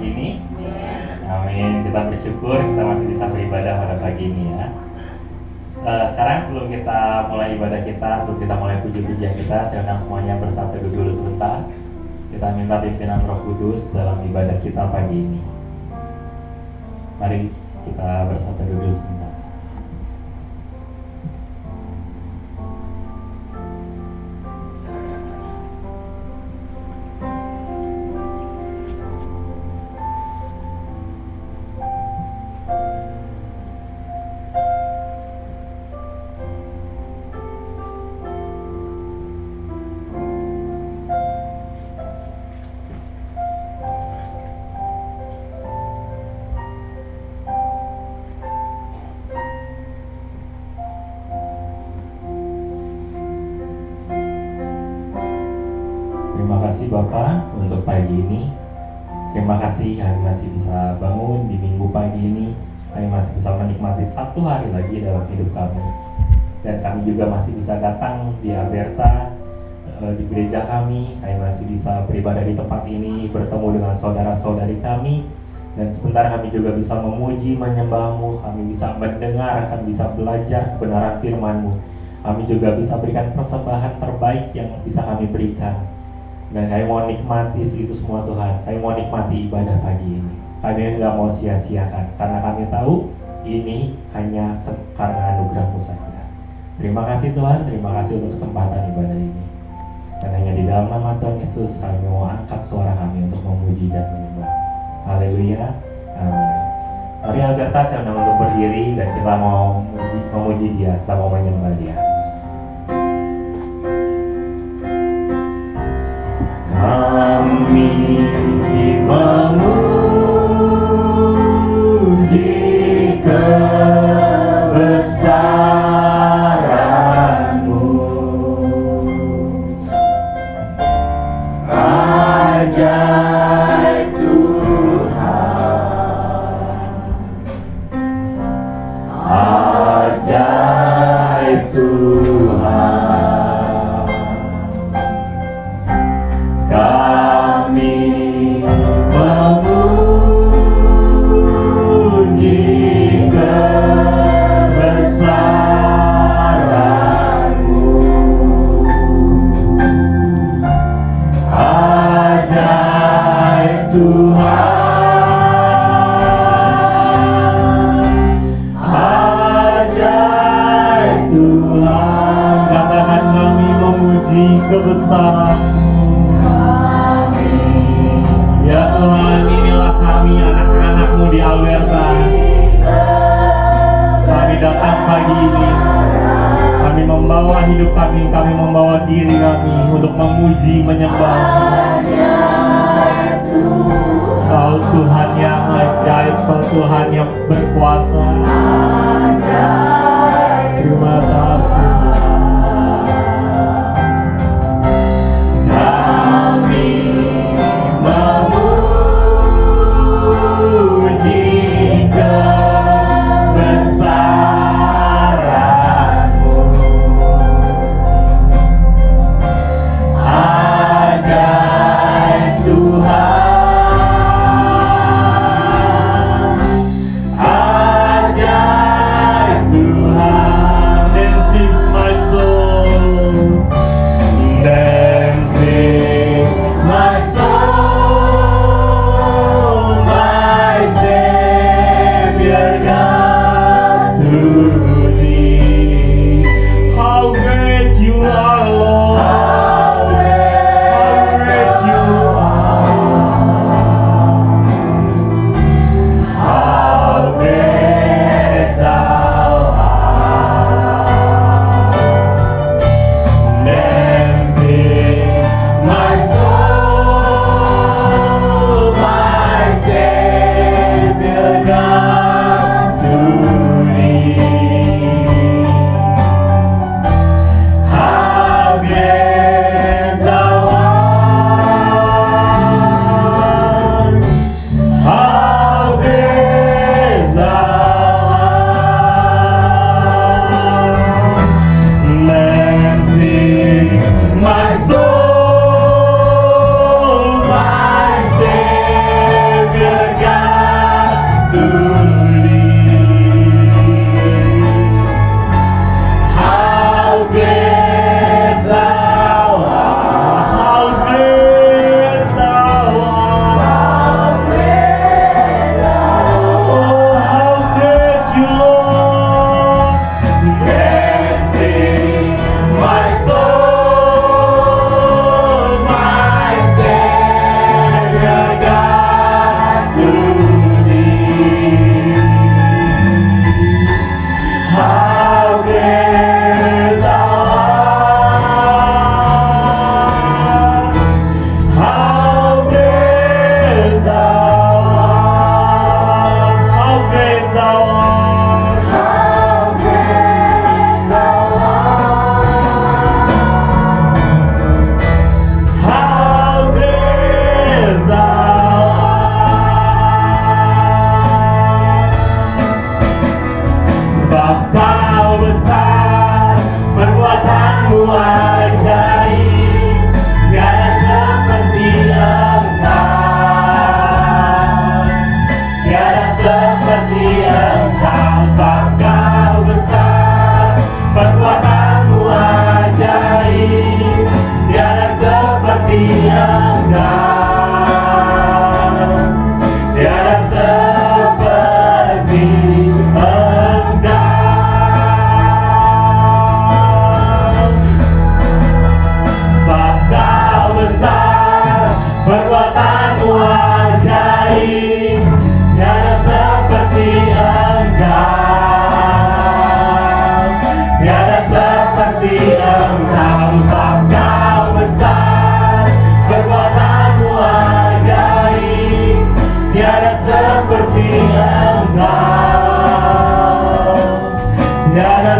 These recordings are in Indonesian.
pagi ini? Amin. Kita bersyukur kita masih bisa beribadah pada pagi ini ya. Sekarang sebelum kita mulai ibadah kita, sebelum kita mulai puji-pujian kita, saya undang semuanya bersatu dulu sebentar. Kita minta pimpinan Roh Kudus dalam ibadah kita pagi ini. Mari kita bersatu dulu sebentar. Terima kasih Bapak untuk pagi ini. Terima kasih kami masih bisa bangun di minggu pagi ini. Kami masih bisa menikmati satu hari lagi dalam hidup kami. Dan kami juga masih bisa datang di Aberta, di gereja kami. Kami masih bisa beribadah di tempat ini, bertemu dengan saudara-saudari kami. Dan sebentar kami juga bisa memuji, menyembah-Mu. Kami bisa mendengar, kami bisa belajar kebenaran firman-Mu. Kami juga bisa berikan persembahan terbaik yang bisa kami berikan. Dan kami mau nikmati itu semua Tuhan. Kami mau nikmati ibadah pagi ini. Kami nggak mau sia-siakan, karena kami tahu ini hanya karena anugerah-Mu saja. Terima kasih Tuhan, terima kasih untuk kesempatan ibadah ini. Dan hanya di dalam nama Tuhan Yesus kami mau angkat suara kami untuk memuji dan menyembah. Haleluya, amin. Mari Alberta saya undang untuk berdiri dan kita mau memuji Dia, kita mau menyembah Dia. Kami memuji kebesaran-Mu, ajaib Tuhan, ajaib Tuhan. Kami memuji kebesaran-Mu, ajaib Tuhan, ajaib Tuhan. Katakan kami memuji kebesaran-Mu. Ya Tuhan, inilah kami anak-anak-Mu di Alberta. Kami datang pagi ini. Kami membawa hidup kami membawa diri kami untuk memuji, menyembah. Kau Tuhan yang ajaib, Kau Tuhan yang berkuasa. Terima kasih. Tuhan,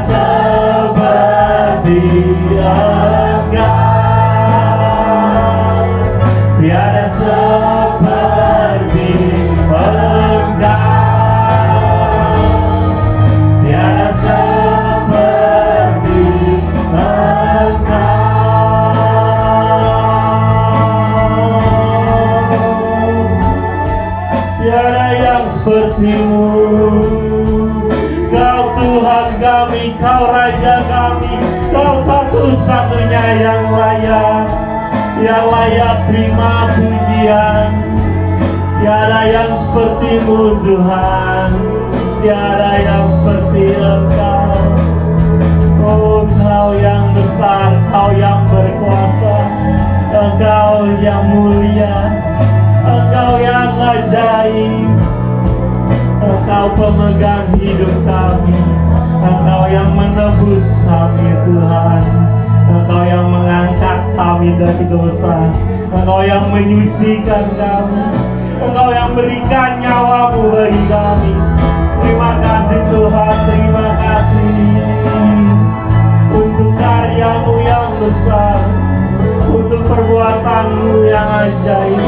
seperti Engkau, tiada seperti Engkau, tiada seperti Engkau. Tiada yang seperti-Mu. Kau Tuhan kami, Kau Raja kami, Kau satu-satunya yang layak terima pujian. Tiada yang seperti-Mu Tuhan, tiada yang seperti Engkau. Oh, Engkau yang besar, Engkau yang berkuasa, Engkau yang mulia, Engkau yang ajaib, Engkau pemegang hidup kami, Engkau yang menebus kami Tuhan, Engkau yang mengangkat kami dari dosa, Engkau yang menyucikan kami, Engkau yang berikan nyawa-Mu bagi kami. Terima kasih Tuhan, terima kasih untuk karya-Mu yang besar, untuk perbuatan-Mu yang ajaib,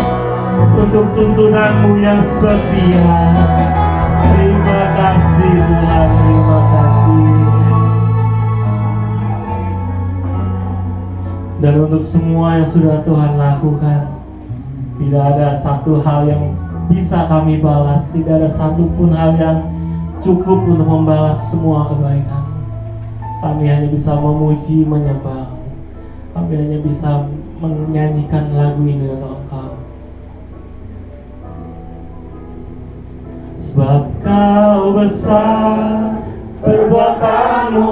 untuk tuntunan-Mu yang setia. Terima kasih Tuhan, terima kasih. Dan untuk semua yang sudah Tuhan lakukan, tidak ada satu hal yang bisa kami balas, tidak ada satupun hal yang cukup untuk membalas semua kebaikan. Kami hanya bisa memuji, menyembah. Kami hanya bisa menyanyikan lagu ini untuk Engkau. Sebab Kau besar, perbuatan-Mu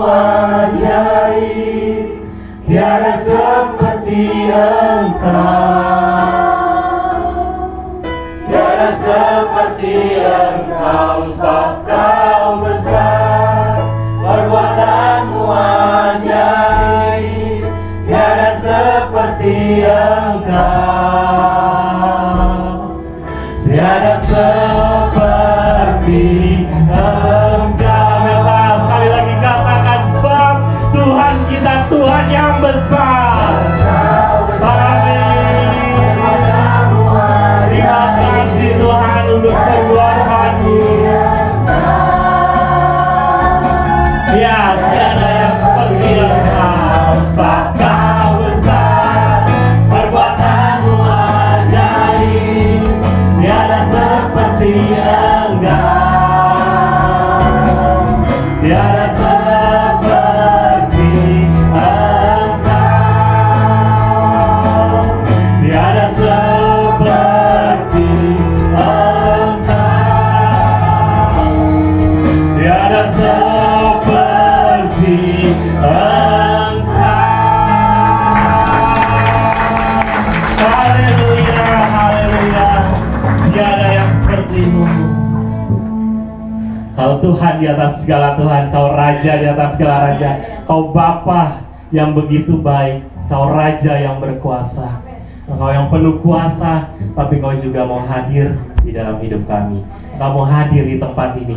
ajaib, tiada seperti Engkau, tiada seperti Engkau. Sebab Kau besar, perbuatan-Mu ajaib, tiada seperti Engkau, tiada seperti Engkau. Sekali lagi katakan, sebab Tuhan kita Tuhan yang besar. Amin. Terima kasih Tuhan untuk perbuatan-Mu. Ya, tiada yang seperti Engkau. Sebab Kau besar, perbuatan-Mu ajaib, tiada seperti Engkau, tiada seperti Engkau, tiada seperti Engkau, tiada seperti Engkau. Haleluya, haleluya. Tiada yang seperti-Mu. Kau Tuhan di atas segala Tuhan, Kau Raja di atas segala Raja, Kau Bapa yang begitu baik, Kau Raja yang berkuasa, Engkau yang penuh kuasa, tapi Kau juga mau hadir di dalam hidup kami. Kau mau hadir di tempat ini,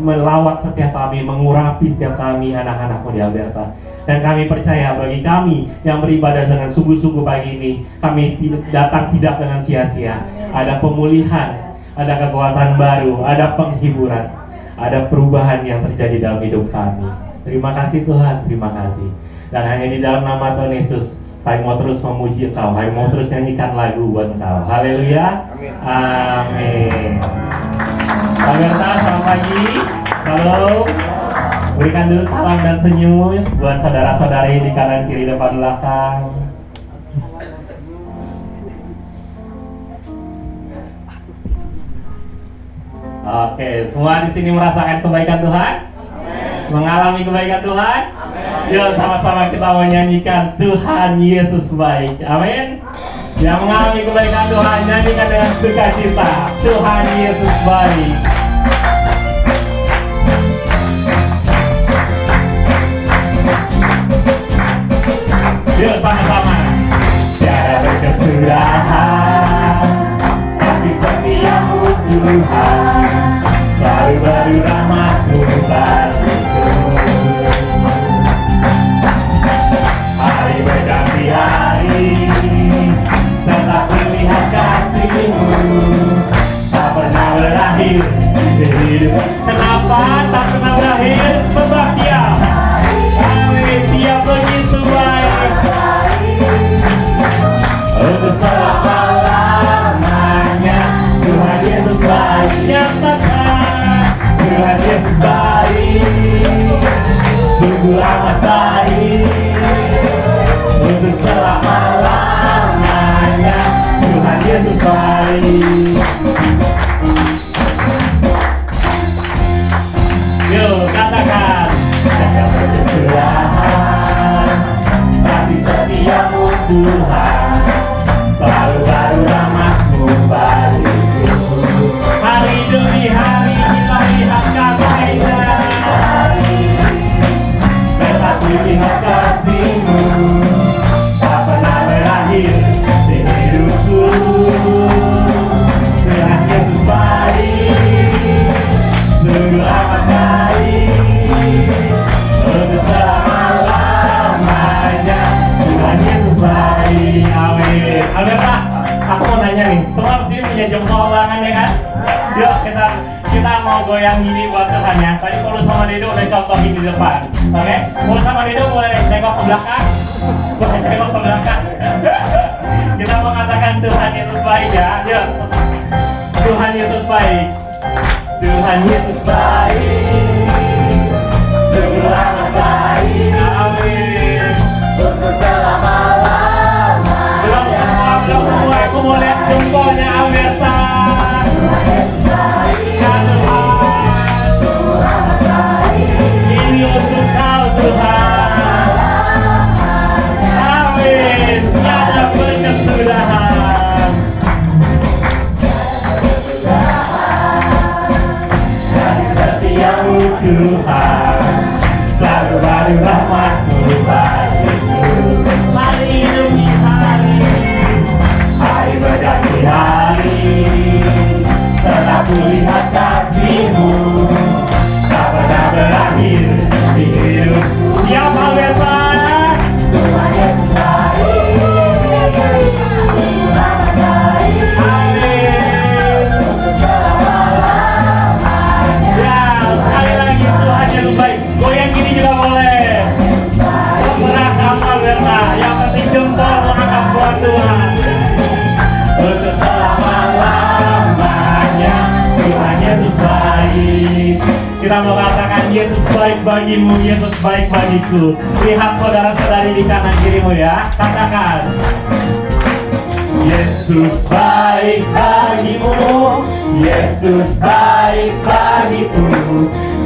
melawat setiap kami, mengurapi setiap kami anak-anak-Mu di Alberta. Dan kami percaya bagi kami yang beribadah dengan sungguh-sungguh pagi ini, kami datang tidak dengan sia-sia. Ada pemulihan, ada kekuatan baru, ada penghiburan, ada perubahan yang terjadi dalam hidup kami. Terima kasih Tuhan, terima kasih. Dan hanya di dalam nama Tuhan Yesus, kami mau terus memuji Engkau, kami mau terus nyanyikan lagu buat Engkau. Haleluya, amin. Alberta, selamat pagi. Halo. Berikan dulu salam dan senyum buat saudara-saudari di kanan kiri depan belakang. Oke, semua di sini merasakan kebaikan Tuhan? Amen. Mengalami kebaikan Tuhan? Amen. Yuk sama-sama kita menyanyikan Tuhan Yesus baik. Amin. Yang mengalami kebaikan Tuhan, nyanyikan dengan sukacita. Tuhan Yesus baik. Yuk sama-sama. Tiada berkesudahan kasih setia-Mu Tuhan, selalu baru rahmat-Mu bagiku. amat baik untuk selama-lamanya. Tuhan Yesus baik. Yuk katakan, jangan berkesalahan, kasih setiamu Tuhan, selalu baru rahmat-Mu bagiku. Hari demi hari kita lihat kasih-Nya, tetap lihat kasih-Mu, tak pernah berakhir di hidupku. Tuhan Yesus baik, sungguh amat baik untuk selama-lamanya. Tuhan Yesus baik. Amin. Alberta, aku mau nanya nih, semua sini punya jempol tangan ya kan? Yuk kita mau goyang gini buat Tuhan ya. Tadi Paulus sama Dedo udah contohin di depan. Oke? Paulus sama Dedo boleh nengok ke belakang. Boleh nengok ke belakang. Kita mau katakan Tuhan Yesus baik ya. Yuk. Tuhan Yesus baik. Tuhan Yesus baik, sungguh amat baik. Amin. Untuk selama-lamanya. Belum semua, aku mau lihat jempolnya Alberta. Tuhan Yesus baik. Ya Tuhan, sungguh amat baik. Ini untuk Kau Tuhan. Amin. Tiada berkesudahan. Setiamu Tuhan, selalu baru rahmat-Mu bagiku. Hari demi hari, hari berganti hari, telah kulihat kasih-Mu, tak pernah berakhir di hidupku. Siap Alberta? Tuhan Yesus baik, Tuhan baik. Amin. Untuk selama-lamanya. Ya, sekali lagi Tuhan Yesus baik. Goyang gini juga boleh. Terserah kamu Alberta. Yang penting jempol mengangkat buat Tuhan. Untuk selama-lamanya Tuhan Yesus baik. Kita mau katakan Yesus baik bagimu, Yesus baik bagiku. Lihat saudara-saudari di kanan kirimu ya. Katakan, Yesus baik bagimu, Yesus baik bagiku.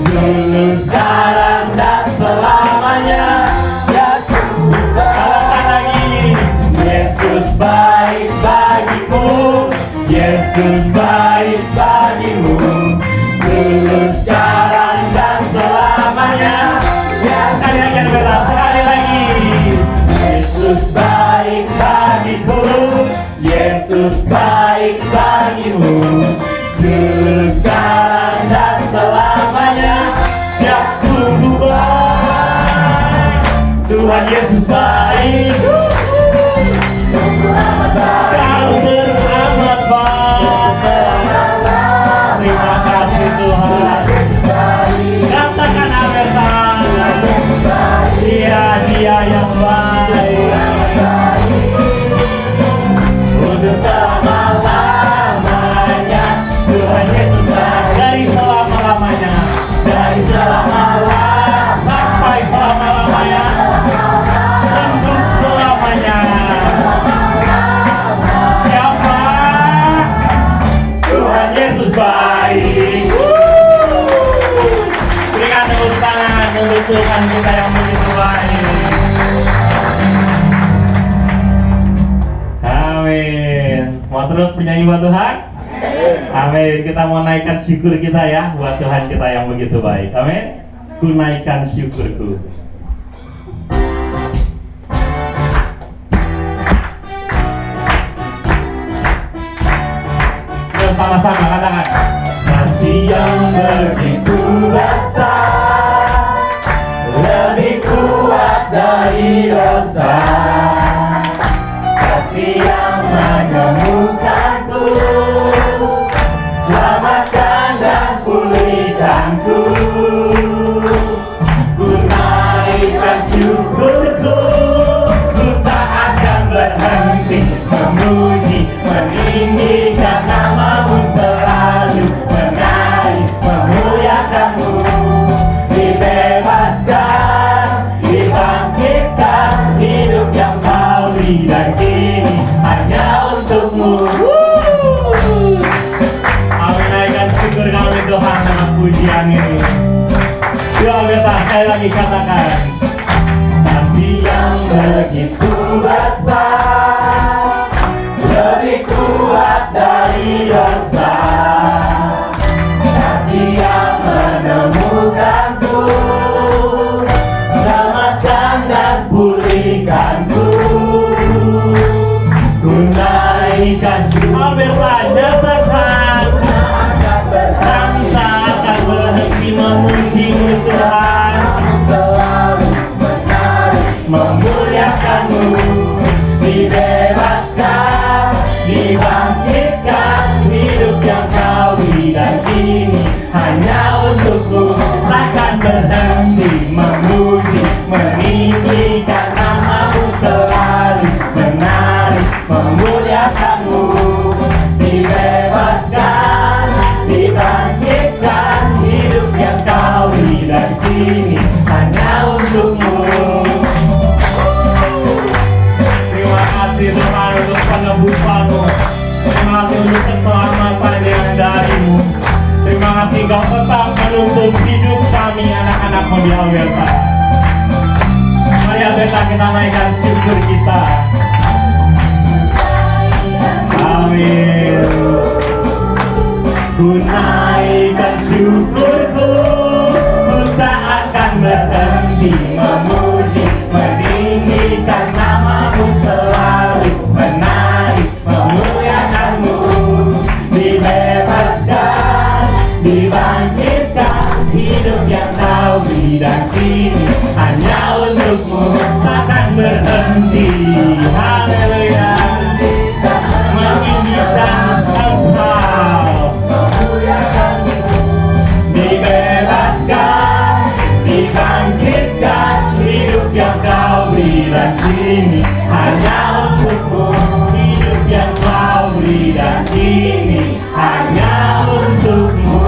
Dulu, sekarang, dan selamanya. Katakan lagi, Yesus baik bagiku, Yesus baik bagimu. Dulu, sekarang, dan selamanya. Sekali lagi Alberta, sekali lagi. Yesus baik bagiku, Yesus baik bagimu. Dulu, sekarang, dan selamanya. Ya sungguh baik, Tuhan Yesus baik, sungguh amat baik. Kau terus amat baik. Terima kasih Tuhan. Katakan Alberta, Dia yang baik untuk selama-lamanya. Tuhan Yesus baik dari selama-lamanya, dari selama-lamanya sampai selama-lamanya, untuk selamanya. Siapa? Tuhan Yesus baik. Berikan tepuk tangan untuk Tuhan kita yang begitu baik. Amin. Mau terus penyanyi buat Tuhan? Amin. Kita mau naikkan syukur kita ya buat Tuhan kita yang begitu baik. Amin. Ku naikkan syukurku. Yuk sama-sama katakan. Kasih yang begitu dasar, lebih kuat dari dosa. Kasih yang menemukanku, selamatkan dan pulihkanku. Ku naikkan syukurku, ku tak akan berhenti memuji, meninggikan namamu, selalu menari, memuliakanmu. Dibebaskan pujian ini. Yuk Alberta, sekali lagi katakan. Kasih yang begitu besar, lebih kuat dari dosa. Kasih yang menemukanku, selamatkan dan pulihkanku. Ku naikkan Alberta, nyatakan bangsa akan berhenti memujimu Tuhan, selalu menari memuliakanmu. Dibebaskan, dibangkitkan, hidup yang kau dan kini hanya untukmu. Takkan berhenti memuji, meninggikan namamu, selalu menari memuliakanmu. Dibebaskan, dibangkitkan, hidup yang kau dan kini hanya untukmu. Terima kasih Tuhan untuk penebusanmu. Terima kasih untuk keselamatan yang darimu. Terima kasih Kau tetap menuntun hidup kami anak-anakmu di Alberta. Mari Alberta, kita naikkan syukur kita. Amin. Ku naikkan syukurku, ku tak akan berhenti memuji, meninggikan namamu, selalu menari memuliakanmu. Dibebaskan, dibangkitkan, hidup yang kau beri dan kini hanya untukmu. Takkan berhenti, haleluya, meninggikan Engkau. Dibebaskan, dibangkitkan, hidup yang kau beri dan kini hanya untukmu. Hidup yang kau beri dan kini hanya untukmu.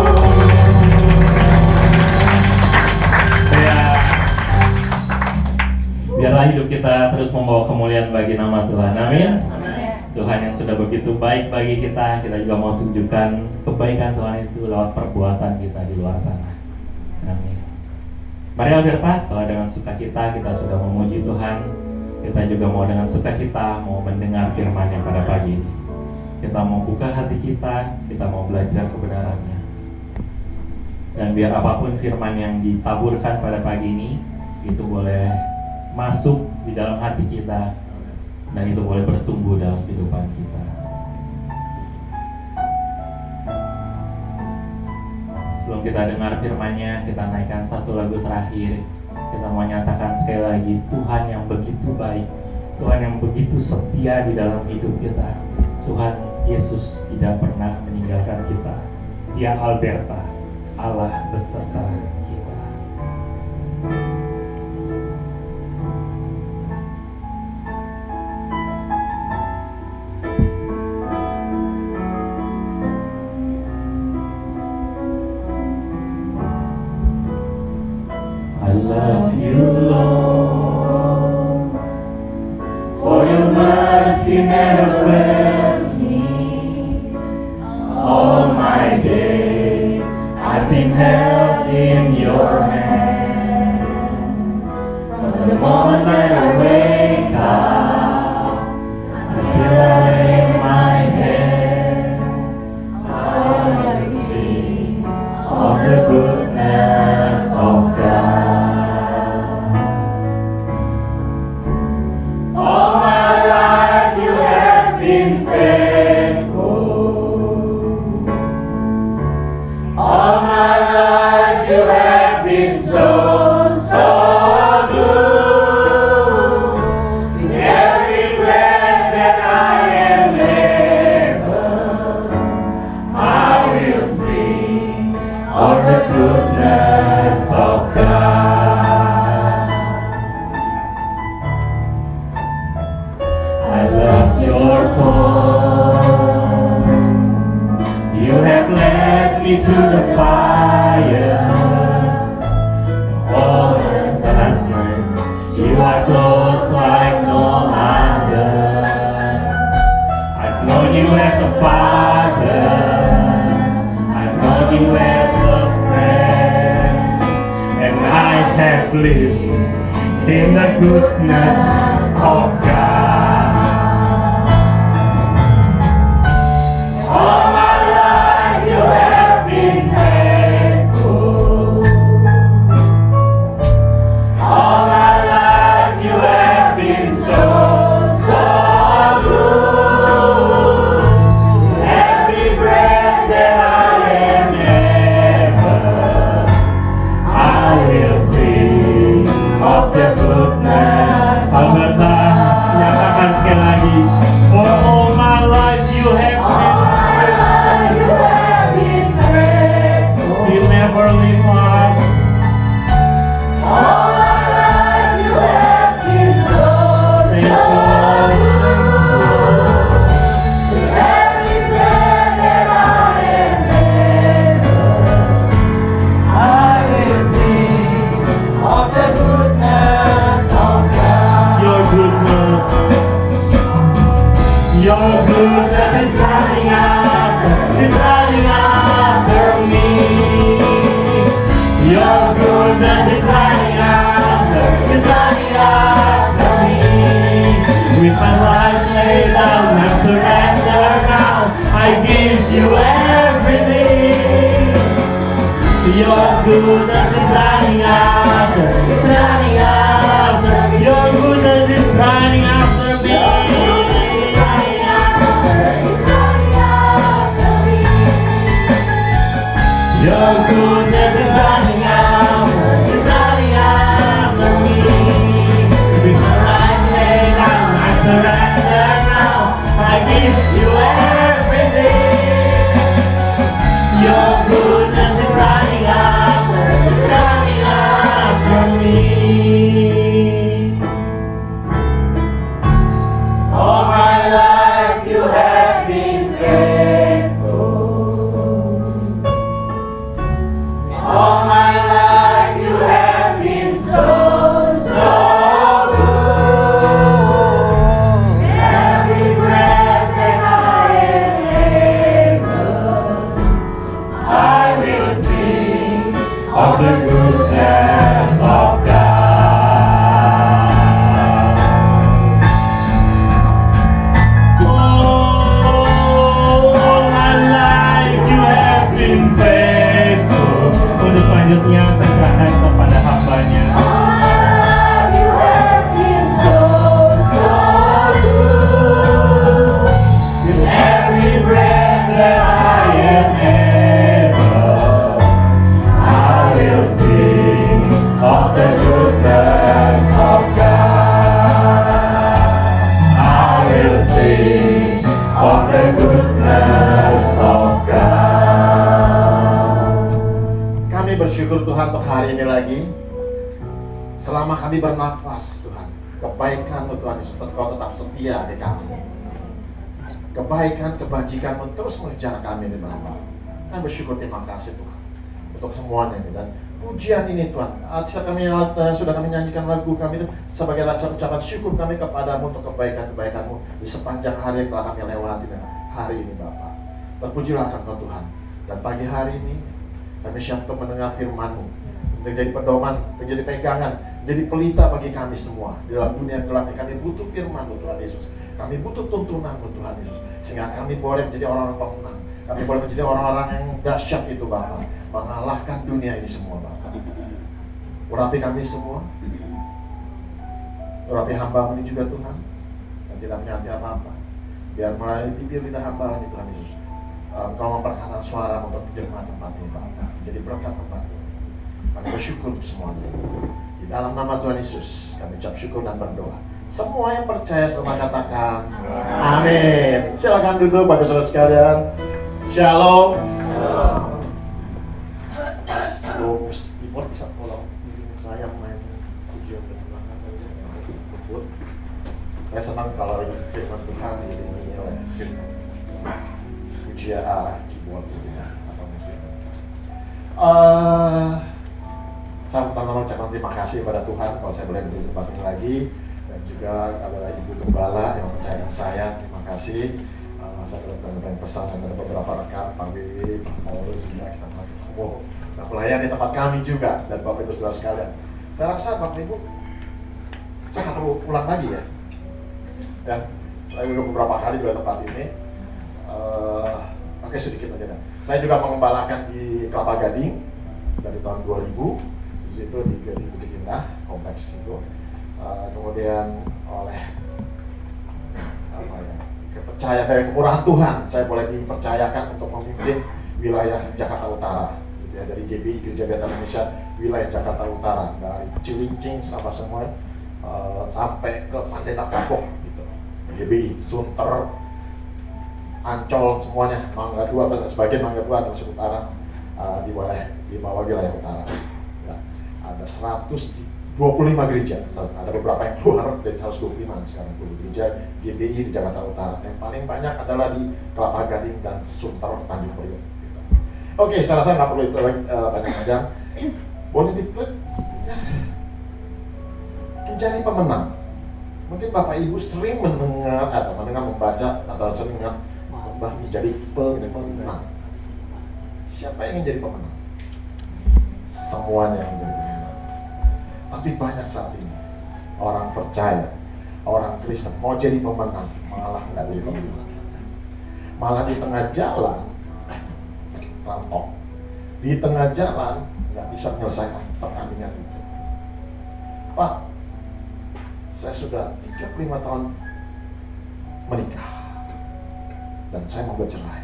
Ya, biarlah hidup kita terus membawa kemuliaan bagi nama Tuhan. Amin. Tuhan yang sudah begitu baik bagi kita, kita juga mau tunjukkan kebaikan Tuhan itu lewat perbuatan kita di luar sana. Amin. Mari Alberta, setelah dengan sukacita kita sudah memuji Tuhan, kita juga mau dengan sukacita mau mendengar firman-Nya pada pagi ini. Kita mau buka hati kita mau belajar kebenarannya. Dan biar apapun firman yang ditaburkan pada pagi ini, itu boleh masuk di dalam hati kita, dan itu boleh bertumbuh dalam kehidupan kita. Sebelum kita dengar firman-Nya, kita naikkan satu lagu terakhir. Kita mau nyatakan sekali lagi, Tuhan yang begitu baik, Tuhan yang begitu setia di dalam hidup kita. Tuhan Yesus tidak pernah meninggalkan kita. Dia Alberta, Allah beserta kita. I love you, Lord, for your mercy never fails me. All my days I've been held in your hand. From the moment that I wake up until I lay my head, I will sing of the goodness of God. Through the fire, all the last night, you are close like no other. I've known you as a father, I've known you as a friend. have lived in the goodness of God. All my life you have been faithful. All my life you have been so good. Every breath that I am able, I will sing of the goodness of God. Nyatakan sekali lagi. For all my life you have been faithful. You never leave us. All my life you have been so good. Every breath that I am able, I will sing of the goodness of God. Your goodness is running after me. Your goodness is running after me. With my life laid down, I surrender now. I give you everything. Your goodness is running after. Your goodness is running after me. Your goodness is running after me. With my life laid down, I surrender now. I give you everything. Your goodness is running after me. All my life you have been faithful. All my life you have been so good. Every breath that I am able, I will sing of the goodness of God. All my life you have been faithful. Untuk selanjutnya saya serahkan kepada hambanya. All my life you have been so good. With every breath that I am able, I will sing of the goodness of God. I will sing of the goodness of God. Kami bersyukur Tuhan untuk hari ini lagi. Selama kami bernafas Tuhan, kebaikan-Mu Tuhan Yesus, Kau tetap setia di kami. Kebaikan, kebajikan-Mu terus mengejar kami di Bapa. Kami bersyukur, terima kasih Tuhan untuk semuanya ini. Dan pujian ini Tuhan, sudah kami nyanyikan lagu kami itu sebagai rasa ucapan syukur kami kepadamu untuk kebaikan-kebaikan-Mu di sepanjang hari yang telah kami lewati dan hari ini Bapa. Terpujilah Engkau Tuhan. Dan pagi hari ini kami siap untuk mendengar firman-Mu, untuk jadi pedoman, untuk jadi pegangan, jadi pelita bagi kami semua di dalam dunia gelap ini. Kami butuh firman-Mu Tuhan Yesus. Kami butuh tuntunan-Mu Tuhan Yesus, sehingga kami boleh menjadi orang-orang pemenang. Kami boleh menjadi orang-orang yang dahsyat itu Bapa, mengalahkan dunia ini semua Bapa. Urapi kami semua, urapi hamba-Mu ini juga Tuhan, dan tidak punya arti apa-apa. Biar melalui bibir lidah hamba ini Tuhan Yesus, Engkau memperkenalkan suara untuk jemaat tempat ini Bapa, jadi berkat tempat ini. Kami bersyukur untuk semuanya. Di dalam nama Tuhan Yesus, kami ucap syukur dan berdoa. Semua yang percaya sama katakan amin. Silakan duduk Bapak Saudara sekalian. Shalom. Mas keyboard bisa tolong saya main pujian kemenangan. Saya senang kalau firman Tuhan diiringi oleh pujian keyboard atau musik. Saya pertama ucapkan terima kasih kepada Tuhan kalau saya boleh berdiri di tempat ini lagi, dan juga adalah Ibu Gembala yang mempercayakan saya. Terima kasih. Saya sudah pesan dan ada beberapa rekan, Pak Wiwi, Pak Paulus juga kita telah ketemu. Nah, pelayan di tempat kami juga, dan Bapak Ibu Saudara sekalian. Saya rasa Bapak Ibu, saya nggak perlu ulang lagi ya. Ya, saya udah beberapa kali juga tempat ini. Pakai sedikit aja dah. Saya juga mengembalakan di Kelapa Gading dari tahun 2000. Di situ di Bukit Indah, kompleks itu. Kemudian oleh kepercayaan dari kemurahan Tuhan, saya boleh dipercayakan untuk memimpin wilayah Jakarta Utara. Gitu ya, dari GBI Gereja Bethel Indonesia wilayah Jakarta Utara, dari Cilincing sama semua sampai ke Pandena Kapok gitu. GBI, Sunter, Ancol semuanya, Mangga 2, sebagian Mangga 2 dan Utara di bawah wilayah utara. Ya, ada 125 gereja, ada beberapa yang keluar dari 125 sekarang 20 gereja GBI di Jakarta Utara. Yang paling banyak adalah di Kelapa Gading dan Sunter Tanjung Priok. Gitu. Oke, saya rasa nggak perlu itu lagi banyak panjang. Boleh diklik ya. Menjadi pemenang. Mungkin Bapak Ibu sering mendengar atau membaca atau sering mendengar menjadi pemenang. Siapa yang ingin jadi pemenang? Semuanya yang menjadi pemenang. Tapi banyak saat ini orang percaya, orang Kristen mau jadi pemenang, malah nggak jadi pemenang. Malah di tengah jalan rampok, di tengah jalan nggak bisa menyelesaikan pertandingan itu. Pak, saya sudah 35 tahun menikah dan saya mau bercerai.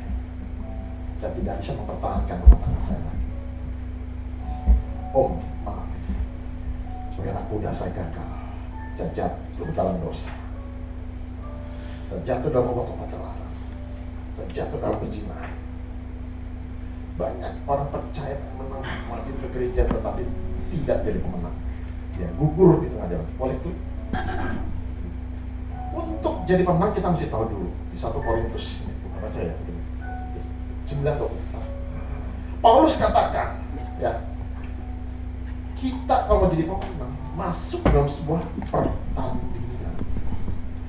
Saya tidak bisa mempertahankan rumah tangga saya lagi. Om, maaf. Sebagai anak muda saya gagal. Saya jatuh dalam dosa. Saya jatuh dalam obat-obat terlarang. Saya jatuh dalam berzina. Banyak orang percaya menang maju ke gereja tetapi tidak jadi pemenang. Ya, gugur di tengah jalan. Boleh klik. Untuk jadi pemenang kita mesti tahu dulu di 1 Korintus ini, bukan baca ya, 9:20. Paulus katakan, ya, kita kalau mau jadi pemenang masuk dalam sebuah pertandingan.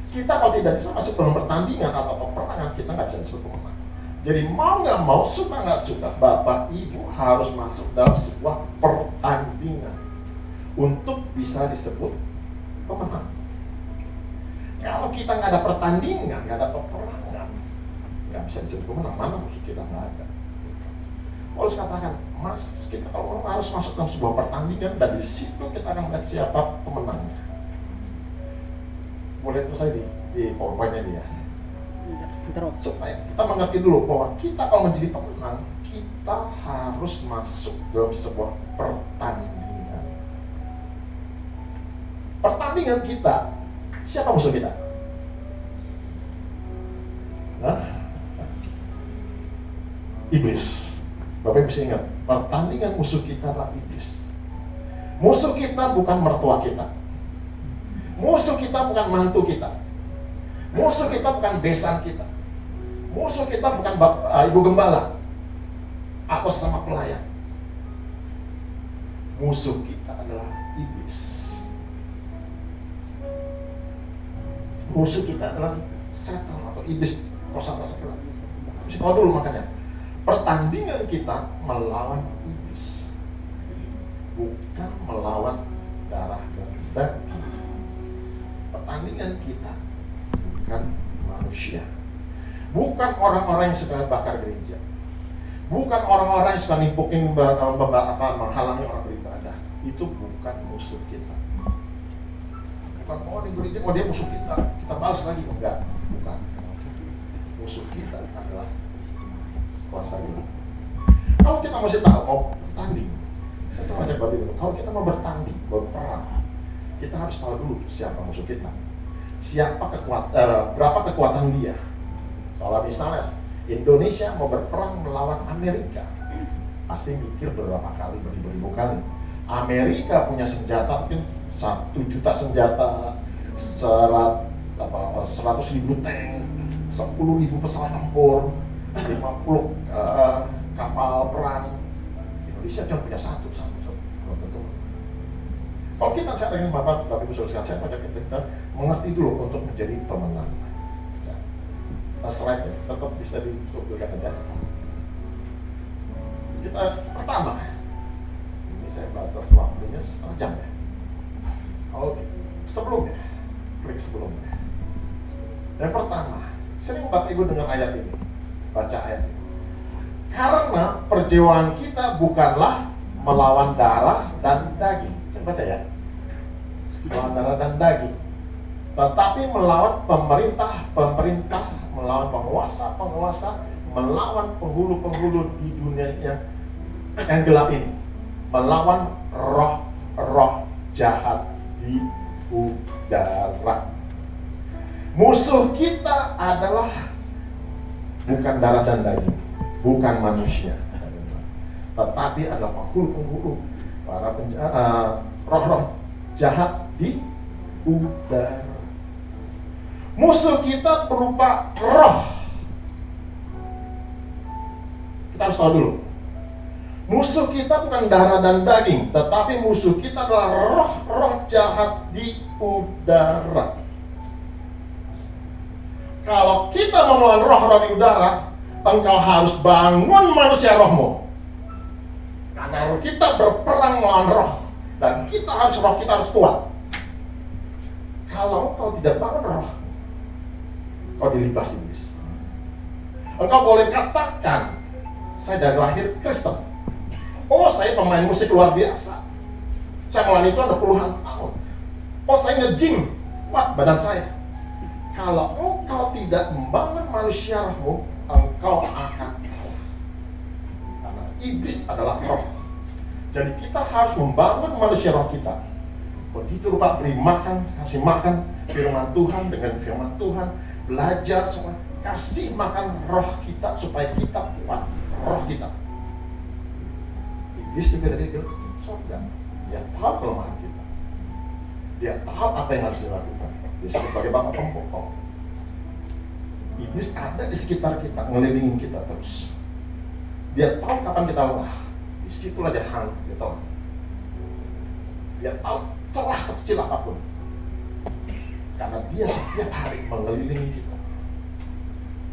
Kita kalau tidak bisa masuk dalam pertandingan atau peperangan, kita nggak bisa disebut pemenang. Jadi mau nggak mau, suka nggak suka, Bapak Ibu harus masuk dalam sebuah pertandingan untuk bisa disebut pemenang. Kalau kita nggak ada pertandingan, nggak ada peperangan, nggak bisa disebut pemenang. Mana musuh kita nggak ada. Paulus katakan, Mas, kita kalau harus masuk dalam sebuah pertandingan dan di situ kita akan melihat siapa pemenangnya. Boleh itu saya di PowerPoint-nya dia. Supaya kita mengerti dulu bahwa kita kalau menjadi pemenang, kita harus masuk dalam sebuah pertandingan. Pertandingan kita, siapa musuh kita? Hah? Iblis. Bapak Ibu ingat, pertandingan musuh kita adalah iblis. Musuh kita bukan mertua kita. Musuh kita bukan mantu kita. Musuh kita bukan besan kita. Musuh kita bukan ibu gembala atau sama pelayan. Musuh kita adalah iblis. Musuh kita adalah setan atau iblis. Kosa-kosa kita. Mesti tahu dulu makanya. Pertandingan kita melawan iblis, bukan melawan darah dan daging. Pertandingan kita bukan manusia, bukan orang-orang yang suka bakar gereja, bukan orang-orang yang suka nimpukin menghalangi orang beribadah. Itu bukan musuh kita. Bukan orang di gereja, dia musuh kita balas lagi, enggak, bukan. Musuh kita adalah kuasa dulu. Kalau kita masih tahu mau bertanding, saya coba cek balik dulu. Kalau kita mau bertanding, berperang, kita harus tahu dulu siapa musuh kita, berapa kekuatan dia. Kalau misalnya Indonesia mau berperang melawan Amerika, pasti mikir beberapa kali, beribu-ribu kali. Amerika punya senjata mungkin 1 juta senjata, 100.000 tank, 10.000 pesawat tempur, 50 kapal perang. Indonesia cuma punya satu. Kalau kita sekarang ingin Bapak Ibu Saudara, saya ajak kita mengerti dulu untuk menjadi pemenang. Ya. Slide ya, tetap bisa ditutup aja. Kita pertama, ini saya batas waktunya 1/2 jam ya. sebelumnya. Klik sebelumnya. Yang pertama, sering Bapak Ibu dengar ayat ini, baca ayat ini. Karena perjuangan kita bukanlah melawan darah dan daging. Saya baca ya. Melawan darah dan daging. Tetapi melawan pemerintah, melawan penguasa, melawan penghulu-penghulu di dunia yang gelap ini. Melawan roh-roh jahat di udara. Musuh kita adalah bukan darah dan daging, bukan manusia, tetapi adalah penghulu-penghulu, para roh-roh jahat di udara. Musuh kita berupa roh. Kita harus tahu dulu, musuh kita bukan darah dan daging, tetapi musuh kita adalah roh-roh jahat di udara. Kalau kita mau melawan roh-roh di udara, engkau harus bangun manusia rohmu. Karena kita berperang melawan roh, dan roh kita harus kuat. Kalau engkau tidak bangun roh, kau dilibas iblis. Engkau boleh katakan, saya dari lahir Kristen. Oh, saya pemain musik luar biasa. Saya melawan itu ada puluhan tahun. Oh, saya nge-gym, kuat badan saya. Kalau engkau tidak membangun manusia rohmu, engkau akan kalah. Karena iblis adalah roh. Jadi kita harus membangun manusia roh kita. Begitu rupa beri makan, kasih makan firman Tuhan dengan firman Tuhan, belajar semua, kasih makan roh kita supaya kita kuat roh kita. Iblis juga dari surga. Dia tahu kelemahan kita. Dia tahu apa yang harus dilakukan. Disebut sebagai bapak pembokong. Iblis ada di sekitar kita, ngelilingin kita terus. Dia tahu kapan kita lemah. Disitulah dia tahu. Dia tahu celah sekecil apapun. Karena dia setiap hari mengelilingi kita.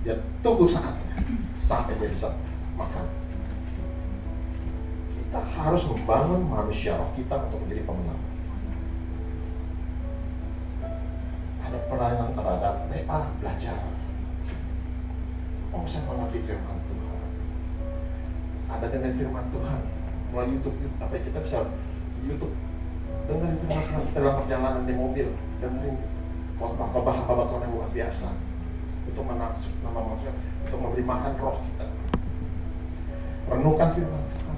Dia tunggu saatnya sampai dia bisa makan. Kita harus membangun manusia roh kita untuk menjadi pemenang. Ada pelayanan terhadap PA belajar. Oh, saya mengerti firman Tuhan. Ada dengan firman Tuhan melalui YouTube, apa kita bisa YouTube dengerin firman Tuhan kita dalam perjalanan di mobil, dengerin khotbah Tuhan yang luar biasa untuk menafsir nama manusia, untuk memberi makan roh kita. Renungkan firman Tuhan,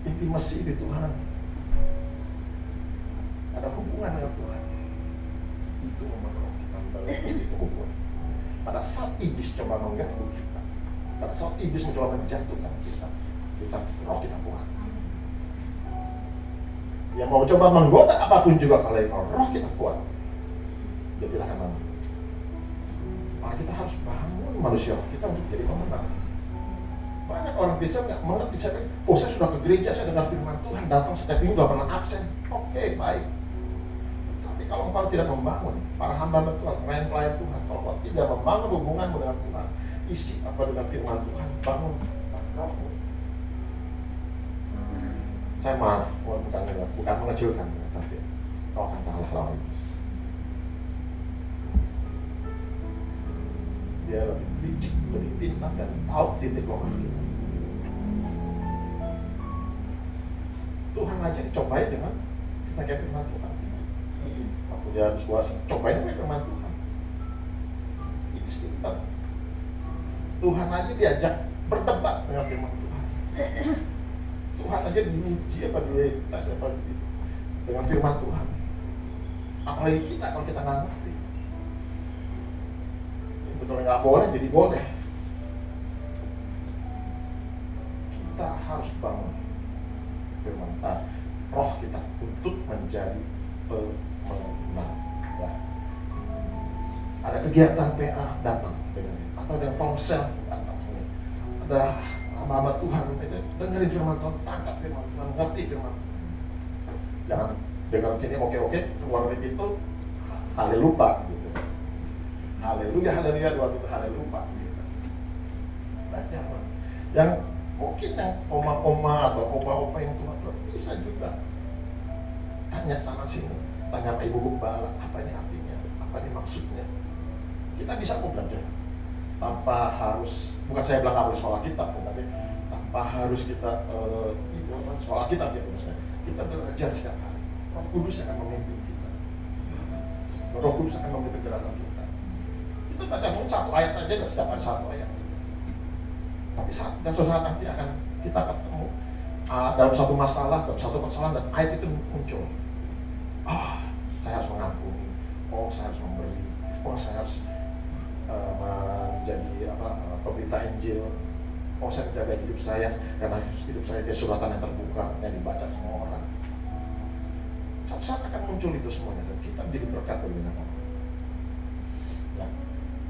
intimasi di Tuhan, ada hubungan dengan Tuhan. Itu memang kita memiliki hubungan. Pada saat iblis coba mengganggu kita, pada saat iblis mencoba menjatuhkan kita roh kita kuat. Yang mau coba menggoda apapun juga, kalau roh kita kuat, dia tidak akan mampu. Maka kita harus bangun manusia roh kita untuk jadi pemenang. Banyak orang Kristen nggak mengerti. Saya sudah ke gereja, saya dengar firman Tuhan, datang setiap minggu, gak pernah absen. Oke, baik. Kalau engkau tidak membangun para hamba Tuhan, pelayan Tuhan, kalau engkau tidak membangun hubunganmu dengan Tuhan, isi apa dengan firman Tuhan, bangun rohmu. Saya maaf, bukan mengecilkan, tapi kau akan kalah lawan iblis. Dia lebih licik, lebih pintar, dan tahu titik lemah kita. Tuhan aja dicobai dengan firman Tuhan. Waktu dia habis puasa, cobain dengan firman Tuhan. Ini sekitar Tuhan aja diajak berdebat dengan firman Tuhan. Tuhan aja diuji apa di tes apa dengan firman Tuhan. Apalagi kita kalau kita nggak ngerti. Ini betul nggak boleh, jadi boleh. Kita harus bangun firman Tuhan, roh kita untuk menjadi pemenang. Ya. Ada kegiatan PA datang atau ada ponsel datang. Ada hamba Tuhan dengerin firman Tuhan, tangkap firman Tuhan, ngerti firman. Jangan dengar sini oke, keluar dari itu haleluya gitu. Haleluya luar itu haleluya gitu. Banyak yang mungkin yang oma-oma atau opa-opa yang tua bisa juga tanya sana sini, tanya Pak Ibu Gembala, apa ini artinya, apa ini maksudnya. Kita bisa kok belajar tanpa harus, bukan saya bilang harus sekolah kitab, tapi tanpa harus kita sekolah kitab gitu maksudnya. Kita belajar setiap hari. Roh Kudus akan memimpin kita. Roh Kudus akan memimpin gerakan kita. Kita baca satu ayat aja, setiap hari satu ayat. Tapi dan suatu saat nanti akan kita ketemu dalam satu masalah, dalam satu persoalan, dan ayat itu muncul. Saya harus mengampuni. Saya harus memberi. Saya harus menjadi pemberita Injil. Saya menjaga hidup saya, karena hidup saya dia suratan yang terbuka yang dibaca semua orang. Suatu saat akan muncul itu semuanya, dan kita menjadi berkat bagi banyak orang. Ya.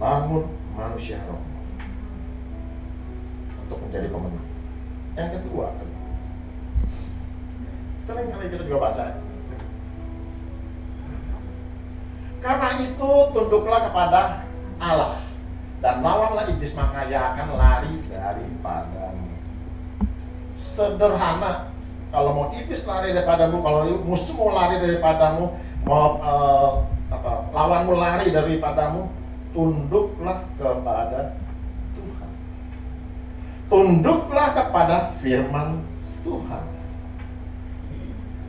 Bangun manusia roh untuk menjadi pemenang. Yang kedua, sering kali kita juga baca, karena itu tunduklah kepada Allah dan lawanlah iblis, maka ia akan lari daripadamu. Sederhana, kalau mau iblis lari daripadamu, kalau musuh mau lari daripadamu, mau lawanmu lari daripadamu, tunduklah kepada Tuhan. Tunduklah kepada firman Tuhan.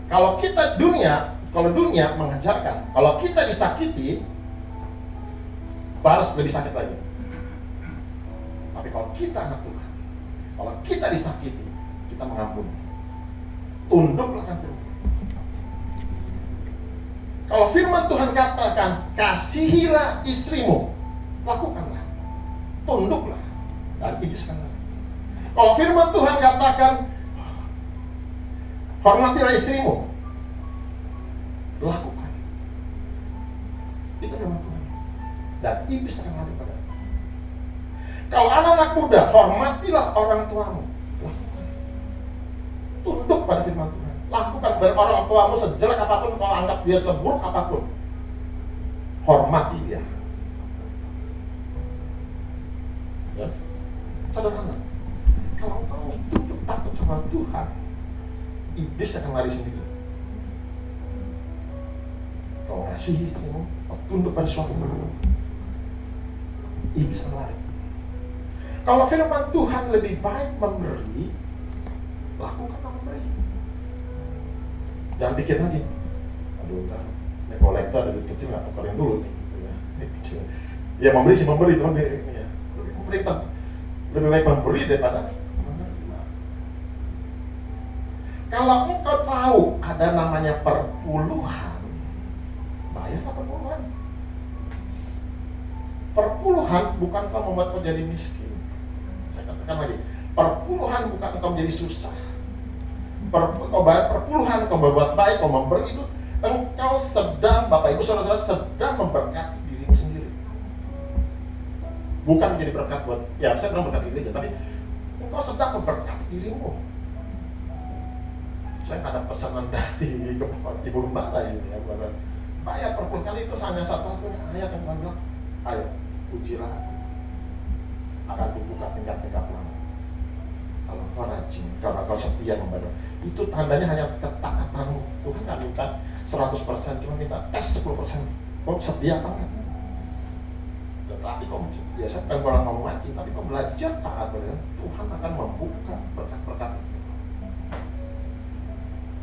Kalau kita kalau dunia mengajarkan, kalau kita disakiti, balas lebih sakit lagi. Tapi kalau kita anak Tuhan, kalau kita disakiti, kita mengampuni. Tunduklah kan firman. Kalau firman Tuhan katakan, kasihilah istrimu, lakukanlah. Tunduklah. Dan iblis akan lari. Kalau firman Tuhan katakan, hormatilah istrimu, lakukan. Itu firman Tuhan. Dan iblis akan lari pada. Kalau anak-anak muda, hormatilah orang tuamu, lakukan. Tunduk pada firman Tuhan. Lakukan pada orang tuamu sejelek apapun, kau anggap dia seburuk apapun, hormati dia. Ya, sederhana. Kalau kamu tunduk takut sama Tuhan, iblis akan lari sendiri. Kau ngasih istrimu, kau tunduk pada suamimu, iblis akan lari. Kalau firman Tuhan lebih baik memberi, lakukanlah memberi. Jangan pikir lagi, aduh ntar ini kolektor ada duit kecil, nggak tukerin dulu nih. Ya memberi sih memberi, teman ya. Memberi lebih baik memberi daripada menerima. Kalau engkau tahu ada namanya perpuluhan, bayarlah perpuluhan. Perpuluhan bukan kau membuat kau jadi miskin. Saya katakan lagi, perpuluhan bukan kau menjadi susah. Kau bayar perpuluhan, kau berbuat baik, kau memberi itu, engkau sedang, Bapak Ibu Saudara-saudara, sedang memberkati dirimu sendiri. Bukan menjadi berkat buat, ya saya bilang berkat gereja, tapi engkau sedang memberkati dirimu. Saya ada pesanan dari Ibu Gembala ini ya, bayar perpuluhan kali itu hanya satu-satunya ayat yang bilang, ayo pujilah aku, akan dibuka tingkat-tingkat lama. Kalau kau rajin, kalau kau setia membayar, itu tandanya hanya ketaatanmu. Tuhan nggak minta 100%, cuma minta tes 10%. Kau setia apa enggak? Tetapi kau biasa bukan orang ngomong aja, tapi kau belajar taat pada Tuhan akan membuka berkat-berkat.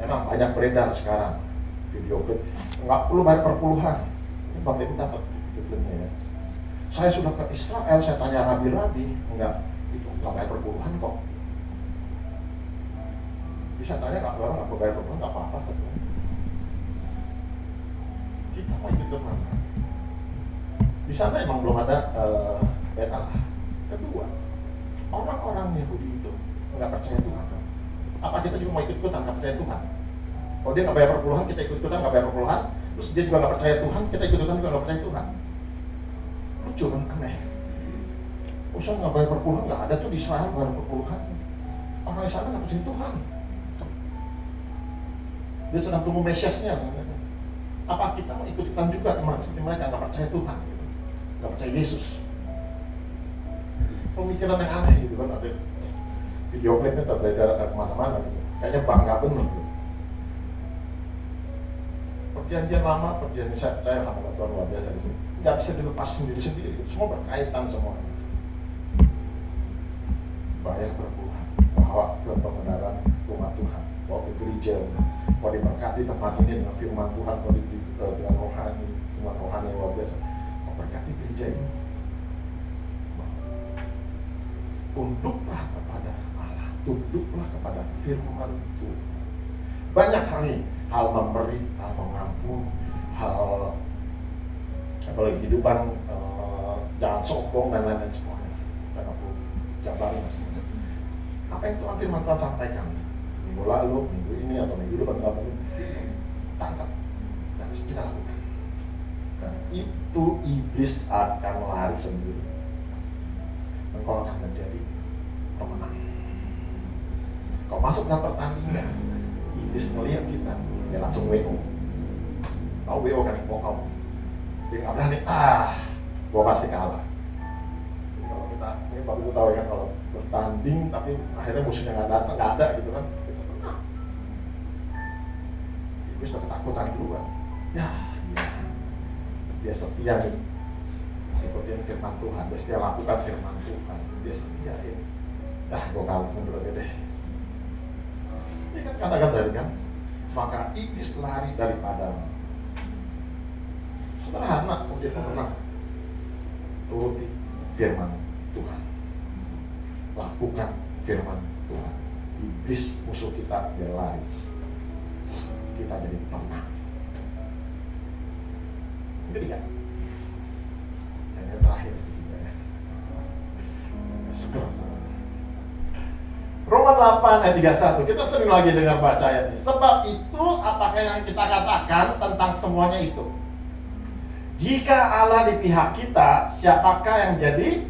Memang banyak beredar sekarang video klip, nggak perlu bayar perpuluhan. Ini Bapak Ibu dapat klipnya ya. Saya sudah ke Israel, saya tanya rabi-rabi, enggak, itu nggak bayar perpuluhan kok. Bisa tanya nggak bayar perpuluhan, nggak apa-apa katanya. Kita mau ikut kemana? Di sana emang belum ada bait Allah. Kedua, orang-orang Yahudi itu nggak percaya Tuhan. Apa kita juga mau ikut-ikutan nggak percaya Tuhan? Kalau dia nggak bayar perpuluhan, kita ikut-ikutan nggak bayar perpuluhan. Terus dia juga nggak percaya Tuhan, kita ikut-ikutan juga nggak percaya Tuhan. Lucu kan, aneh. Usah nggak bayar perpuluhan, nggak ada tuh di Israel bayar perpuluhan. Orang di sana nggak percaya Tuhan. Dia sedang tunggu Mesiasnya. Apa kita mau ikut-ikutan juga seperti mereka nggak percaya Tuhan, gitu. Nggak percaya Yesus? Pemikiran yang aneh gitu kan, ada video klipnya terberedar kemana-mana gitu. Kayaknya bangga bener gitu. Perjanjian lama, perjanjian saya hamba Tuhan luar biasa di sini. Nggak bisa dilepas sendiri-sendiri, semua berkaitan semuanya. Bayar perpuluhan, bawa ke pembenaran rumah Tuhan, bawa ke gereja, mau diberkati tempat ini dengan firman Tuhan, mau dengan rohani, dengan rohani yang luar biasa, mau berkati gereja ini. Tunduklah kepada Allah, tunduklah kepada firman Tuhan. Banyak hal ini, hal memberi, hal mengampun, hal apalagi kehidupan, jangan sombong dan lain-lain semuanya. Dan aku jabarin semuanya. Apa yang Tuhan firman Tuhan sampaikan minggu lalu, minggu ini atau minggu depan tangkap dan kita lakukan. Dan itu iblis akan lari sendiri. Engkau akan menjadi pemenang. Kau masuk dalam pertandingan, iblis melihat kita, dia langsung WO. Tahu WO kan yang kau. Dia nggak berani, gua pasti kalah. Jadi kalau kita, ini Bapak Ibu tahu ya kan, kalau bertanding tapi akhirnya musuhnya nggak datang, nggak ada gitu kan, kita menang. Iblis udah ketakutan duluan. Ya, dia setia nih. Ikutin firman Tuhan, dia lakukan firman Tuhan, dia setiain. Gue kalah mundur aja deh. Ini kan kata-kata tadi kan, maka iblis lari daripadamu. Sederhana, menjadi pemenang. Turuti firman Tuhan, lakukan firman Tuhan. Iblis musuh kita dia lari, kita jadi pemenang. Ketiga. Yang terakhir seger. Roma 8 ayat 31. Kita sering lagi dengar baca ayat ini. Sebab itu apakah yang kita katakan tentang semuanya itu? Jika Allah di pihak kita, siapakah yang jadi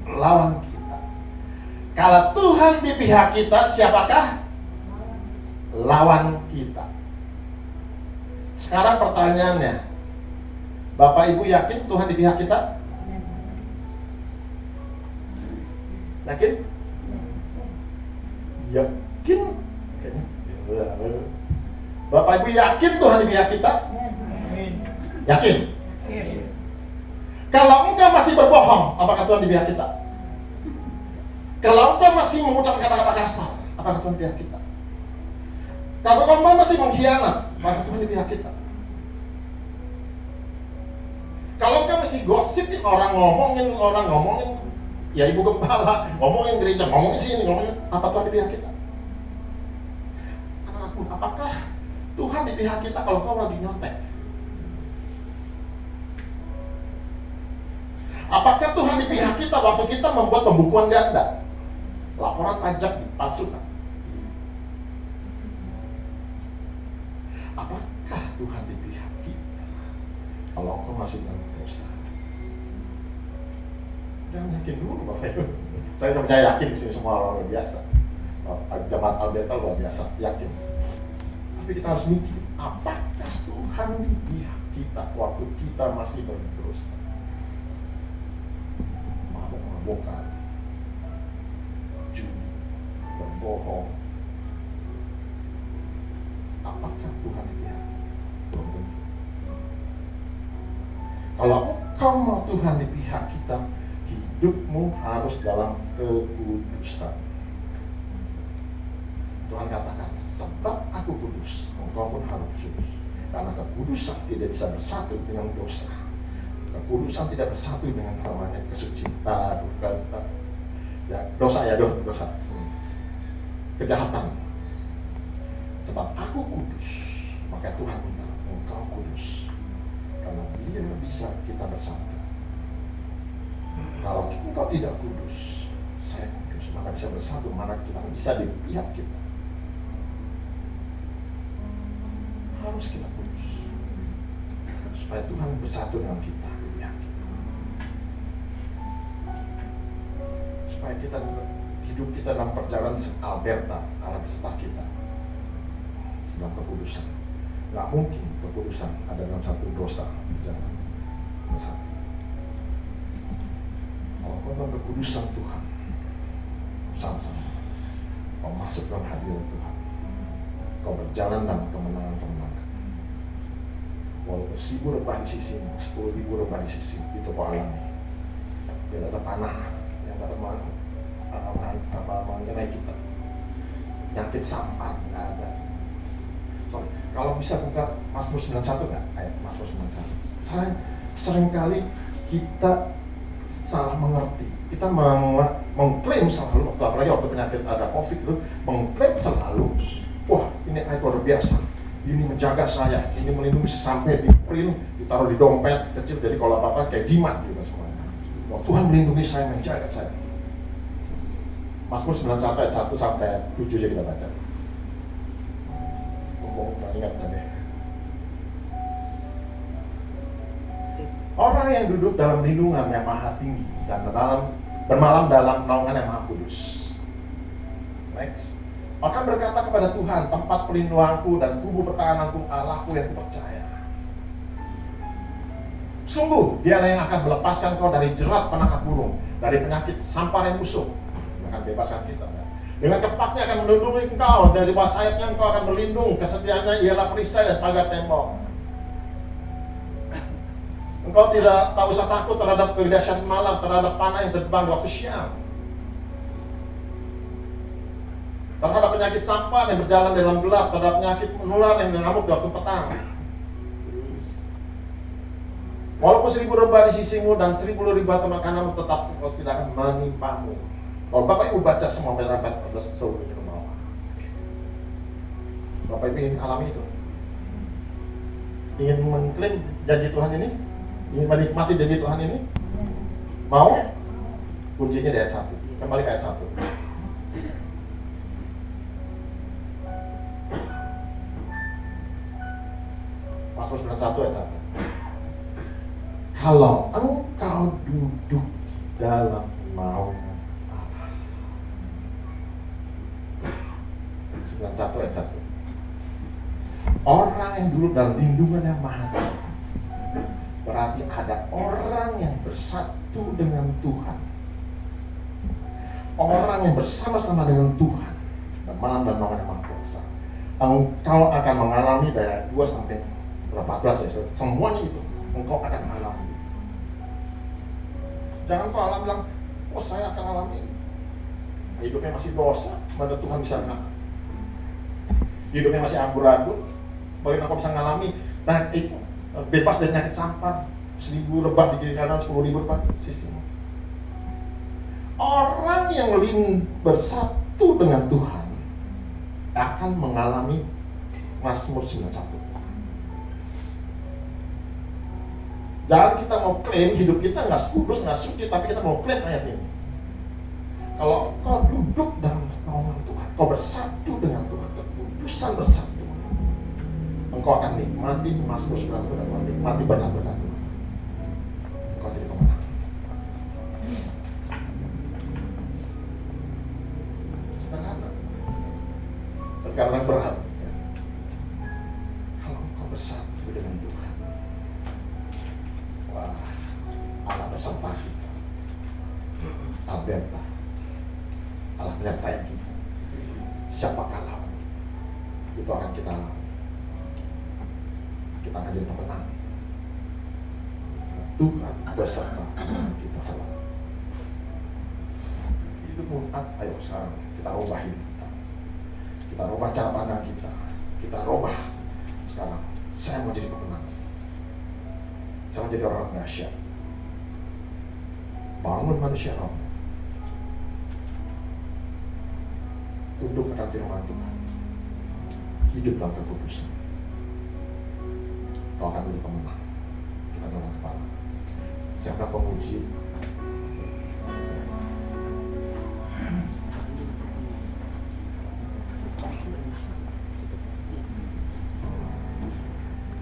lawan kita? Kalau Tuhan di pihak kita, siapakah lawan kita? Sekarang pertanyaannya, Bapak Ibu yakin Tuhan di pihak kita? Yakin? Yakin? Bapak Ibu yakin Tuhan di pihak kita? Yakin? Kalau engkau masih berbohong, apakah Tuhan di pihak kita? Kalau engkau masih mengucapkan kata-kata kasar, apakah Tuhan di pihak kita? Kalau engkau masih mengkhianat, apakah Tuhan di pihak kita? Kalau engkau masih gosipin orang ngomongin, ya ibu gembala, ngomongin gereja, ngomongin sini, ngomongin, apa Tuhan di pihak kita? Anak-anakku, apakah Tuhan di pihak kita kalau kau lagi nyontek? Apakah Tuhan di pihak kita waktu kita membuat pembukuan ganda? Laporan pajak dipalsukan. Apakah Tuhan di pihak kita kalau kau masih berdosa? Jangan yakin dulu Bapak Ibu. Saya yakin sih semua orang luar biasa. Jemaat Alberta luar biasa, yakin. Tapi kita harus mikir, apakah Tuhan di pihak kita waktu kita masih berdosa? Mabuk-mabukan, judi, berbohong. Apakah Tuhan di pihak? Belum tentu. Kalau engkau mau Tuhan di pihak kita, hidupmu harus dalam kekudusan. Tuhan katakan, sebab aku kudus, engkau pun harus kudus. Karena kekudusan tidak bisa bersatu dengan dosa. Kekudusan tidak bersatu dengan namanya kesucian. Dosa. Kejahatan. Sebab aku kudus, maka Tuhan minta engkau kudus. Karena biar bisa kita bersatu. Kalau engkau tidak kudus, saya kudus, maka bisa bersatu, mana kita bisa di pihak kita. Harus kita kudus supaya Tuhan bersatu dengan kita di pihak kita. Supaya kita hidup kita dalam perjalanan Alberta, Allah beserta kita dalam kekudusan. Nggak mungkin kekudusan ada dalam satu dosa berjalan bersatu. Kalau kau dalam kekudusan Tuhan, sama-sama kau masuk dalam hadirat Tuhan, kau berjalan dalam kemenangan-kemenangan. Walaupun 1000 rebah di sisimu, 10.000 rebah di sisi itu kau alami. Tidak ada panah yang dapat mengenai kita. Nyakit sampar nggak ada. Sorry, kalau bisa buka Mazmur 91 nggak? Ayat Mazmur 91. Seringkali kita salah mengerti. Kita mengklaim selalu, apalagi waktu penyakit ada COVID itu, mengklaim selalu, wah ini ayat luar biasa, ini menjaga saya, ini melindungi sampai di print, ditaruh di dompet kecil, jadi kalau apa-apa kayak jimat gitu semuanya. Wah Tuhan melindungi saya, menjaga saya. Mazmur 91 ayat 1 sampai 7 aja kita baca. Ngomong nggak ingat tadi. Orang yang duduk dalam lindungan yang maha tinggi dan bermalam dalam naungan yang maha kudus. Next. Akan berkata kepada Tuhan, tempat perlindunganku dan kubu pertahananku, Allahku yang kupercaya. Sungguh, dialah yang akan melepaskan kau dari jerat penangkap burung, dari penyakit sampar yang busuk. Dia akan bebaskan kita. Ya. Dengan kepaknya akan melindungi engkau, dari bawah sayapnya engkau akan berlindung. Kesetiaannya ialah perisai dan pagar tembok. Engkau tak usah takut terhadap kedahsyatan malam, terhadap panah yang terbang waktu siang, terhadap penyakit sampar yang berjalan dalam gelap, terhadap penyakit menular yang mengamuk di waktu petang. Walaupun 1000 rebah di sisimu dan 1000 rebah teman kananmu, tetap engkau tidak akan menimpamu. Kalau Bapak Ibu baca semua paragraf 14 seluruh di bawah, Bapak Ibu ingin alami itu? Ingin mengklaim janji Tuhan ini? Ingin menikmati janji Tuhan ini? Mau? Kuncinya di ayat 1. Kembali ke ayat 1. Mazmur 91 ayat 1. Kalau engkau duduk dalam naungan Allah. 91 ayat 1. Orang yang duduk dalam lindungan yang maha tinggi, berarti ada orang yang bersatu dengan Tuhan. Orang yang bersama-sama dengan Tuhan dan malam dan naungan yang maha kuasa. Engkau akan mengalami dari ayat 2 sampai 14 ya, semuanya itu engkau akan alami. Jangan kau alami bilang, oh saya akan alami. Hidupnya masih dosa, mana Tuhan bisa ngalami. Hidupnya masih amburadul, bagaimana kau bisa ngalami? Nah itu bebas dari penyakit sampar, 1000 rebah di kiri kanan, 10.000 rebah di sisi. Orang yang bersatu dengan Tuhan akan mengalami Mazmur 91. Jangan kita mau klaim hidup kita nggak kudus, nggak suci, tapi kita mau klaim ayat ini. Kalau kau duduk dalam naungan Tuhan, kau bersatu dengan Tuhan, kekudusan bersatu, engkau akan nikmati Mazmur 91 dan menikmati berkat-berkat Tuhan. Engkau jadi pemenang. Sederhana, karena berat. Ya. Kalau engkau bersatu dengan Tuhan, wah, Allah beserta kita. Alberta, Allah menyertai kita. Siapakah lawan? Itu akan kita alami. Kita akan jadi pemenang. Tuhan beserta kita selalu. Hidupmu, ayo sekarang kita rubah hidup kita. Kita rubah cara pandang kita. Kita rubah sekarang. Saya mau jadi pemenang. Saya mau jadi orang dahsyat. Bangun manusia roh. Tunduk akan firman Tuhan. Hidup dalam kekudusan. Kau akan menjadi pemenang. Kita dorong kepala. Siapa penguji?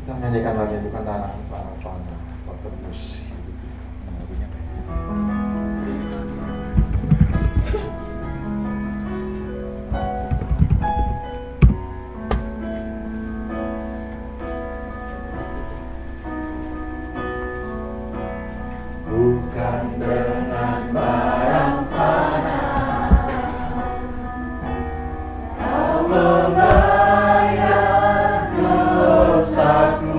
Kita menyanyikan lagi bukan tanah, barang fana, kau tebus. Bukan dengan barang fana kau membayar dosaku.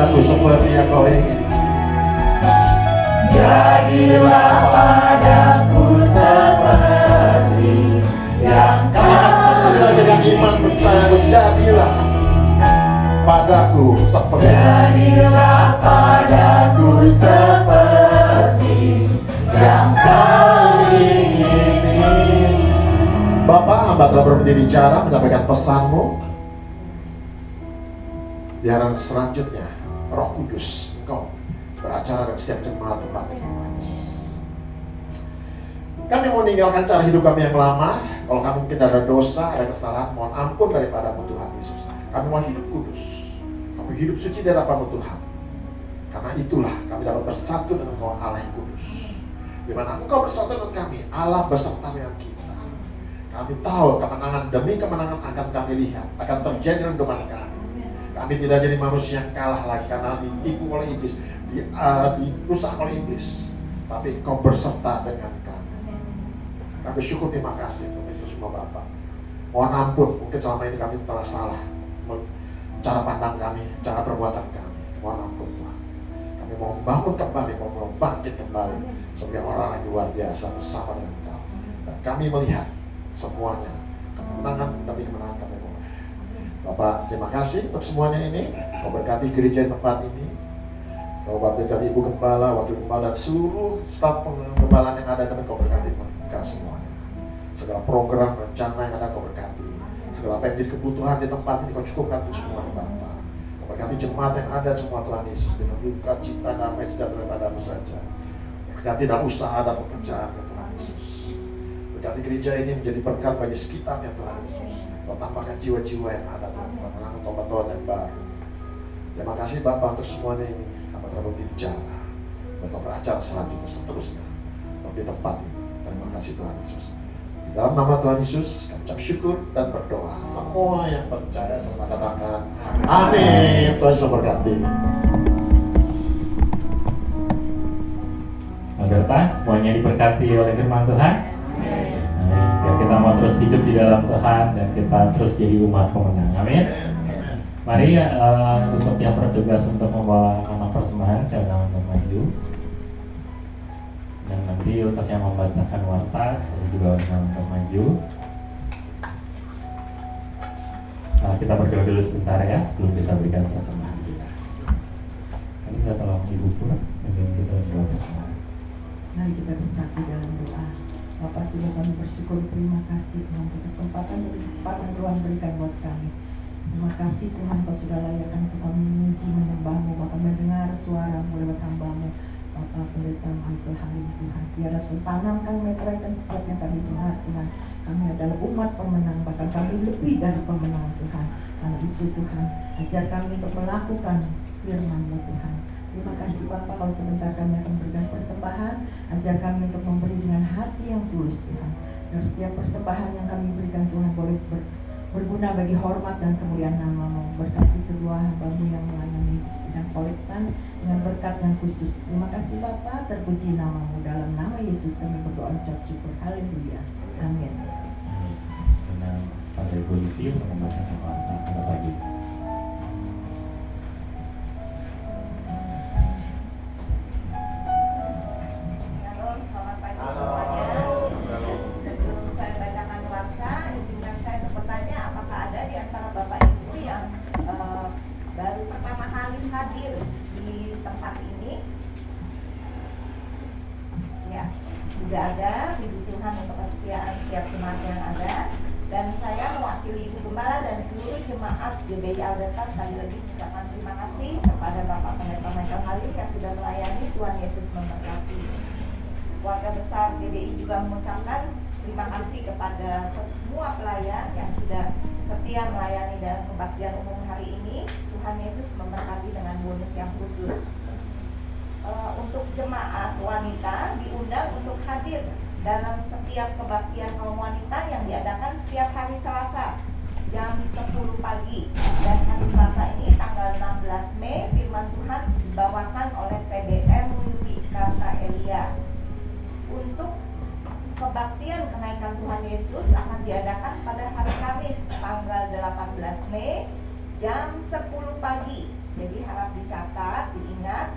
padaku seperti yang kau ingin. Jadilah padaku seperti yang Katakan sekali lagi dengan iman percaya, jadilah padaku seperti. Jadilah padaku seperti yang kau ingini. Bapak, hamba telah berhenti bicara, menyampaikan pesanmu. Biar selanjutnya Roh Kudus Engkau beracara dengan setiap jemaat tempat ini. Kami mau meninggalkan cara hidup kami yang lama. Kalau kami mungkin ada dosa, ada kesalahan, mohon ampun daripadamu Tuhan Yesus. Kami mau hidup kudus, kami hidup suci di hadapan-Mu Tuhan. Karena itulah kami dapat bersatu dengan Engkau Allah yang kudus. Di mana Engkau bersatu dengan kami, Allah beserta dengan kita. Kami tahu kemenangan demi kemenangan akan kami lihat, akan terjadi dalam kehidupan kami. Kami tidak jadi manusia yang kalah lagi karena ditipu oleh iblis, dirusak oleh iblis. Tapi Engkau berserta dengan kami. Kami syukur, terima kasih untuk itu semua Bapak. Mohon ampun, mungkin selama ini kami telah salah cara pandang kami, cara perbuatan kami. Mohon ampun Tuhan. Kami mau membangun kembali, mau bangkit kembali sebagai orang yang luar biasa bersama dengan Engkau. Dan kami melihat semuanya kemenangan demi kemenangan kami. Bapak, terima kasih untuk semuanya ini. Kau berkati gereja tempat ini. Kau berkati Ibu Gembala, Wakil Gembala, dan seluruh staf penggembalaan yang ada. Kau berkati mereka semuanya. Segala program, rencana yang ada Kau berkati. Segala apa yang jadi kebutuhan di tempat ini Kau cukupkan untuk semuanya Bapak. Kau berkati jemaat yang ada semua Tuhan Yesus. Dengan duka, cinta, damai, sejahtera padamu saja. Berkati dalam usaha dan pekerjaan ya Tuhan Yesus. Berkati gereja ini menjadi berkat bagi sekitarnya Tuhan Yesus. Kau tambahkan jiwa-jiwa yang ada Tuhan, menangkan tobat-tobat yang baru. Terima kasih Bapak untuk semuanya ini. Apa terlalu bicara, Bapak beracara selanjutnya seterusnya untuk di tempat ini. Terima kasih Tuhan Yesus. Di dalam nama Tuhan Yesus, kami ucap syukur dan berdoa. Semua yang percaya sama katakan amin. Tuhan Yesus berkati. Saudara, semuanya diberkati oleh firman Tuhan. Biar kita mau terus hidup di dalam Tuhan dan kita terus jadi umat pemenang. Amin. Mari untuk yang bertugas untuk membawa anak persembahan, saya undang maju. Dan nanti untuk yang membacakan warta, saya juga undang untuk maju. Kita berdoa dulu sebentar ya sebelum kita berikan persembahan kita. Kami kita tolong Ibu Pura dan kita berdoa bersama. Mari kita bersatu dalam doa. Bapak, sudah kami bersyukur, terima kasih Tuhan untuk kesempatan Tuhan berikan buat kami. Terima kasih Tuhan, Kau sudah layakkan untuk kami memuji, menyembah-Mu, bahkan mendengar suara-Mu lewat hamba-Mu. Bapak, pendeta Michael Halim Tuhan, biarlah Tuhan tanamkan meteraikan setiap yang kami dengar Tuhan. Kami adalah umat pemenang, bahkan kami lebih dari pemenang Tuhan. Karena itu Tuhan, ajar kami untuk melakukan firman-Mu Tuhan. Terima kasih Bapak, kalau sebentar kami akan berikan persembahan. Ajar kami untuk memberi dengan hati yang tulus Tuhan. Dan setiap persembahan yang kami berikan Tuhan boleh berguna bagi hormat dan kemuliaan nama-Mu. Berkati kedua hamba-Mu yang melayani bidang kolektan dengan berkat yang khusus. Terima kasih Bapak, terpuji nama-Mu. Dalam nama Yesus kami berdoa ucap syukur. Haleluya. Amin. Dengan Pada Ibu Livi untuk membacakan warta pada pagi. Tidak ada, puji Tuhan untuk kesetiaan setiap jemaat yang ada. Dan saya mewakili Ibu Gembala dan seluruh jemaat GBI Alberta sekali lagi mengucapkan terima kasih kepada Bapak Pendeta Michael Halim yang sudah melayani. Tuhan Yesus memberkati. Keluarga besar GBI juga mengucapkan terima kasih kepada semua pelayan yang sudah setia melayani dalam kebaktian umum hari ini. Tuhan Yesus memberkati dengan bonus yang khusus. Untuk jemaat wanita diundang untuk hadir dalam setiap kebaktian kaum wanita yang diadakan setiap hari Selasa jam 10 pagi. Dan hari Selasa ini tanggal 16 Mei firman Tuhan dibawakan oleh PDM Widi Kata Elia. Untuk kebaktian kenaikan Tuhan Yesus akan diadakan pada hari Kamis tanggal 18 Mei jam 10 pagi Jadi harap dicatat, diingat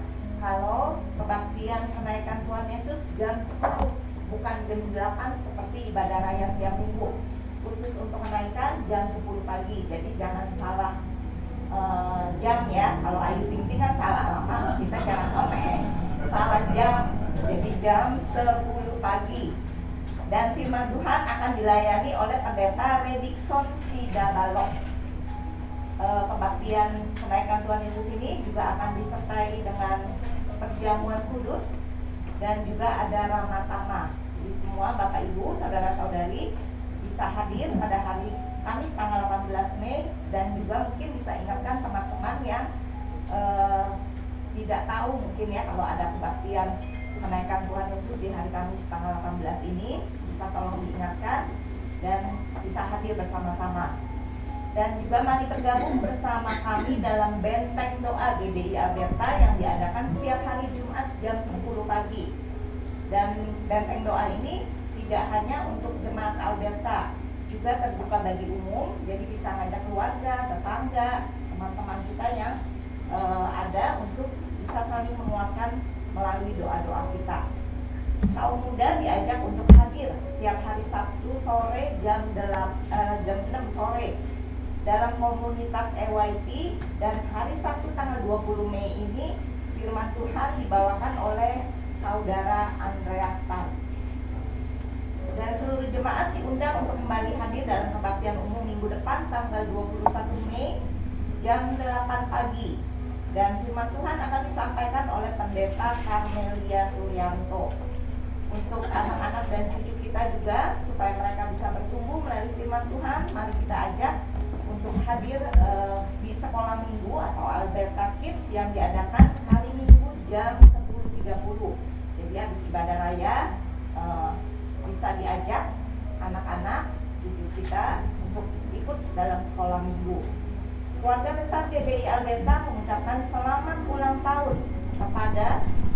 kalau kebaktian kenaikan Tuhan Yesus jam 10, bukan jam 8 seperti ibadah raya setiap minggu. Khusus untuk kenaikan jam 10 pagi. Jadi jangan salah jam ya. Kalau Ayu Ting Ting kan salah lama, kita jangan sampai salah jam. Jadi jam 10 pagi. Dan firman Tuhan akan dilayani oleh pendeta Redikson Sidabalok. Kebaktian kenaikan Tuhan Yesus ini juga akan disertai dengan perjamuan kudus dan juga ada ramatama. Jadi semua Bapak Ibu, saudara-saudari bisa hadir pada hari Kamis tanggal 18 Mei dan juga mungkin bisa ingatkan teman-teman yang tidak tahu mungkin ya kalau ada kebaktian kenaikan Tuhan Yesus di hari Kamis tanggal 18 ini, bisa tolong diingatkan dan bisa hadir bersama-sama. Dan juga mari bergabung bersama kami dalam Benteng Doa GBI Alberta yang diadakan setiap hari Jumat jam 10 pagi. Dan Benteng Doa ini tidak hanya untuk jemaat Alberta, juga terbuka bagi umum, jadi bisa ngajak keluarga, tetangga, teman-teman kita yang ada untuk bisa saling menguatkan melalui doa-doa kita. Kaum muda diajak untuk hadir setiap hari Sabtu sore jam 6 sore dalam komunitas EYP, dan hari Sabtu tanggal 20 Mei ini firman Tuhan dibawakan oleh Saudara Andreas Tan. Dan seluruh jemaat diundang untuk kembali hadir dalam kebaktian umum minggu depan tanggal 21 Mei jam 8 pagi. Dan firman Tuhan akan disampaikan oleh Pendeta Carmelia Suryanto. Untuk anak-anak dan cucu kita juga, supaya mereka bisa bertumbuh melalui firman Tuhan, mari kita ajak untuk hadir di sekolah minggu atau Alberta Kids yang diadakan hari Minggu jam 10.30. Jadi habis ibadah raya bisa diajak anak-anak cucu kita untuk ikut dalam sekolah minggu. Keluarga besar GBI Alberta mengucapkan selamat ulang tahun kepada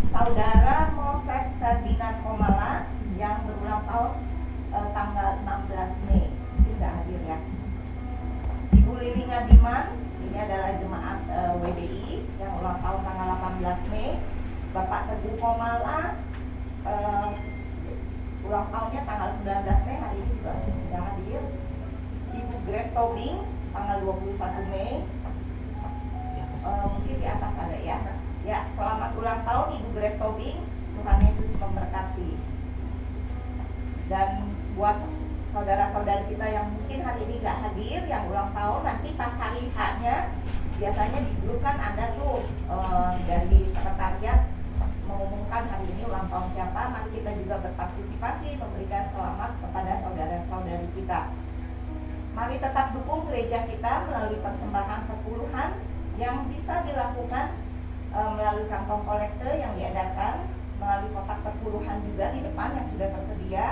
Saudara Moses Ferdinand Komala yang berulang tahun tanggal 16 Mei. Tidak hadir ya. Ibu Lili Ngadiman, ini adalah jemaat WDI yang ulang tahun tanggal 18 Mei. Bapak Teguh Komala ulang tahunnya tanggal 19 Mei, hari ini juga tidak hadir. Ibu Grace Tobing tanggal 21 Mei, mungkin di atas ada ya. Ya, selamat ulang tahun Ibu Grace Tobing, Tuhan Yesus memberkati. Dan buat saudara-saudari kita yang mungkin hari ini nggak hadir, yang ulang tahun, nanti pas hari H-nya biasanya di grup kan ada tuh dari sekretariat mengumumkan hari ini ulang tahun siapa. Mari kita juga berpartisipasi memberikan selamat kepada saudara-saudari kita. Mari tetap dukung gereja kita melalui persembahan sepuluhan yang bisa dilakukan melalui kantong kolektor yang diadakan, melalui kotak perpuluhan juga di depan yang sudah tersedia.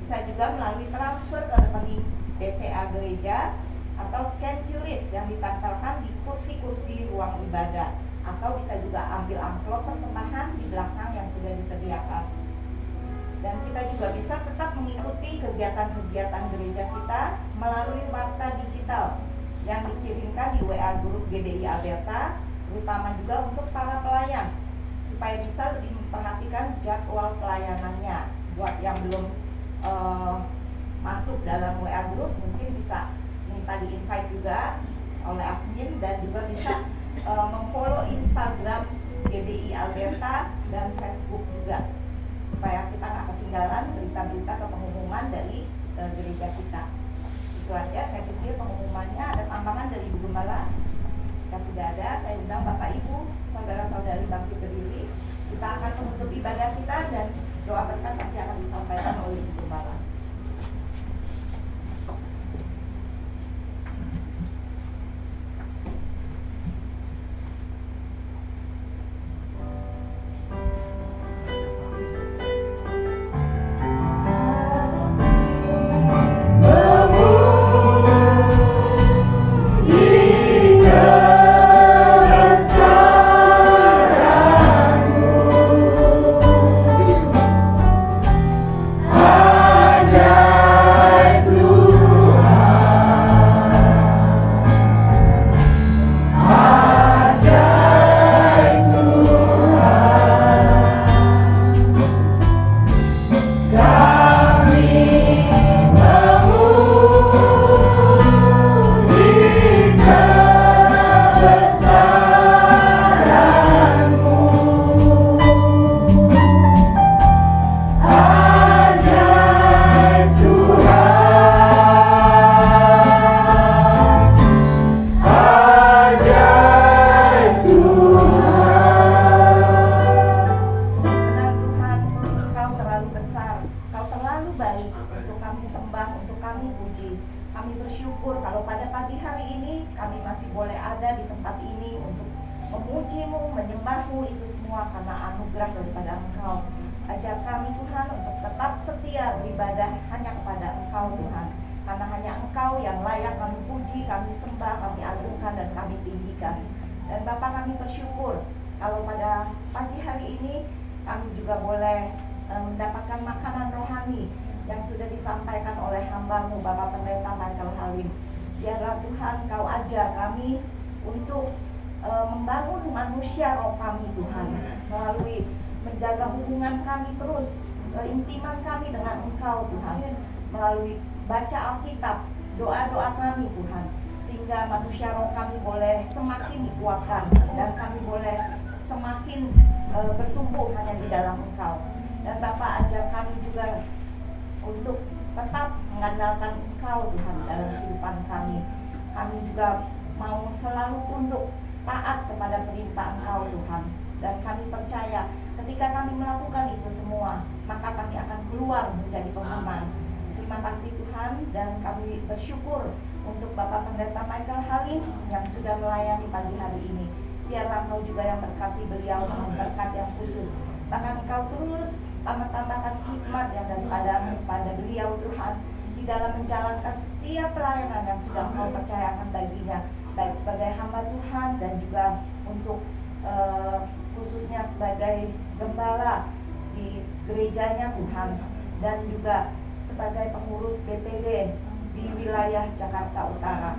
Bisa juga melalui transfer ke rekening BCA gereja atau scan QRIS yang ditempelkan di kursi-kursi ruang ibadah, atau bisa juga ambil amplop persembahan di belakang yang sudah disediakan. Dan kita juga bisa tetap mengikuti kegiatan-kegiatan gereja kita melalui warta digital yang dikirimkan di WA grup GBI Alberta, terutama juga untuk para pelayan, supaya bisa lebih memperhatikan jadwal pelayanannya. Buat yang belum masuk dalam WA grup, mungkin bisa minta di-invite juga oleh admin, dan juga bisa memfollow Instagram GBI Alberta dan Facebook juga, supaya kita nggak ketinggalan berita-berita atau pengumuman dari gereja kita. Itu aja, saya pikir pengumumannya. Ada tambahan dari Ibu Gembala? Jika tidak ada, saya undang Bapak Ibu, saudara-saudari bangkit berdiri. Kita akan menutup ibadah kita dan doa berkat nanti akan disampaikan oleh Ibu Gembala. selalu baik, untuk kami sembah, untuk kami puji. Kami bersyukur kalau pada pagi hari ini kami masih boleh ada di tempat ini untuk memuji-Mu, menyembah-Mu, itu semua karena anugerah daripada Engkau. Ajar kami Tuhan untuk tetap setia beribadah hanya kepada Engkau Tuhan, karena hanya Engkau yang layak kami puji, kami sembah, kami agungkan, dan kami tinggikan. Dan Bapa, kami bersyukur kalau pada pagi hari ini kami juga boleh mendapatkan makanan rohani yang sudah disampaikan oleh hamba-Mu Bapak Pendeta Michael Halim. Biarlah Tuhan Kau ajar kami untuk membangun manusia roh kami Tuhan, melalui menjaga hubungan kami terus, keintiman kami dengan Engkau Tuhan, melalui baca Alkitab, doa-doa kami Tuhan, sehingga manusia roh kami boleh semakin dikuatkan dan kami boleh semakin bertumbuh hanya di dalam Engkau. Dan Bapa, ajar kami juga untuk tetap mengandalkan Engkau Tuhan dalam kehidupan kami. Kami juga mau selalu tunduk taat kepada perintah Engkau Tuhan, dan kami percaya ketika kami melakukan itu semua, maka kami akan keluar menjadi pemenang. Terima kasih Tuhan, dan kami bersyukur untuk Bapak Pendeta Michael Halim yang sudah melayani pagi hari ini. Biarlah Engkau juga yang berkati beliau dengan berkat yang khusus. Bahkan Engkau terus tambah-tambahkan hikmat yang daripada pada beliau Tuhan, di dalam menjalankan setiap pelayanan yang sudah Engkau percayakan baginya, baik sebagai hamba Tuhan dan juga untuk khususnya sebagai gembala di gerejanya Tuhan, dan juga sebagai pengurus BPD di wilayah Jakarta Utara.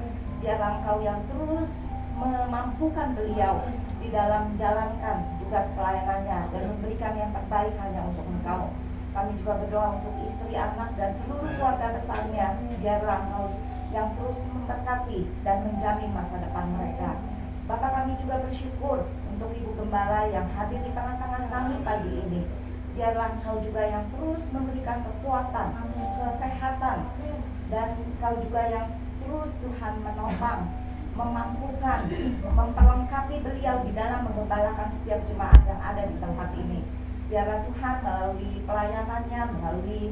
Biarlah Engkau yang terus memampukan beliau di dalam menjalankan tugas pelayanannya dan memberikan yang terbaik hanya untuk Engkau. Kami juga berdoa untuk istri, anak, dan seluruh keluarga besarnya. Biarlah Engkau yang terus memberkati dan menjamin masa depan mereka. Bapak, kami juga bersyukur untuk Ibu Gembala yang hadir di tengah-tengah kami pagi ini. Biarlah Engkau juga yang terus memberikan kekuatan, kesehatan, dan Engkau juga yang terus Tuhan menopang, memampukan, memperlengkapi beliau di dalam menggembalakan setiap jemaat yang ada di tempat ini. Biarlah Tuhan melalui pelayanannya, melalui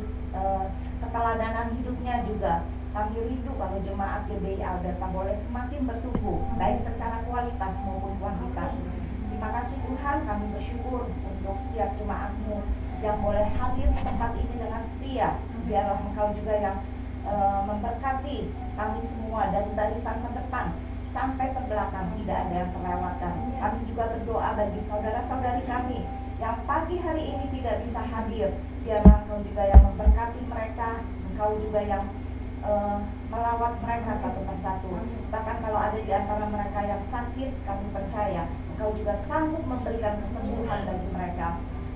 keteladanan hidupnya juga, kami rindu kalau jemaat GBI Alberta boleh semakin bertumbuh, baik secara kualitas maupun kuantitas. Terima kasih Tuhan, kami bersyukur untuk setiap jemaat-Mu yang boleh hadir di tempat ini dengan setia. Biarlah Engkau juga yang memberkati kami semua dari barisan terdepan sampai ke belakang, tidak ada yang terlewatkan. Kami juga berdoa bagi saudara-saudari kami yang pagi hari ini tidak bisa hadir. Biarlah Engkau juga yang memberkati mereka, Engkau juga yang melawat mereka satu persatu. Bahkan kalau ada di antara mereka yang sakit, kami percaya Engkau juga sanggup memberikan kesembuhan bagi mereka.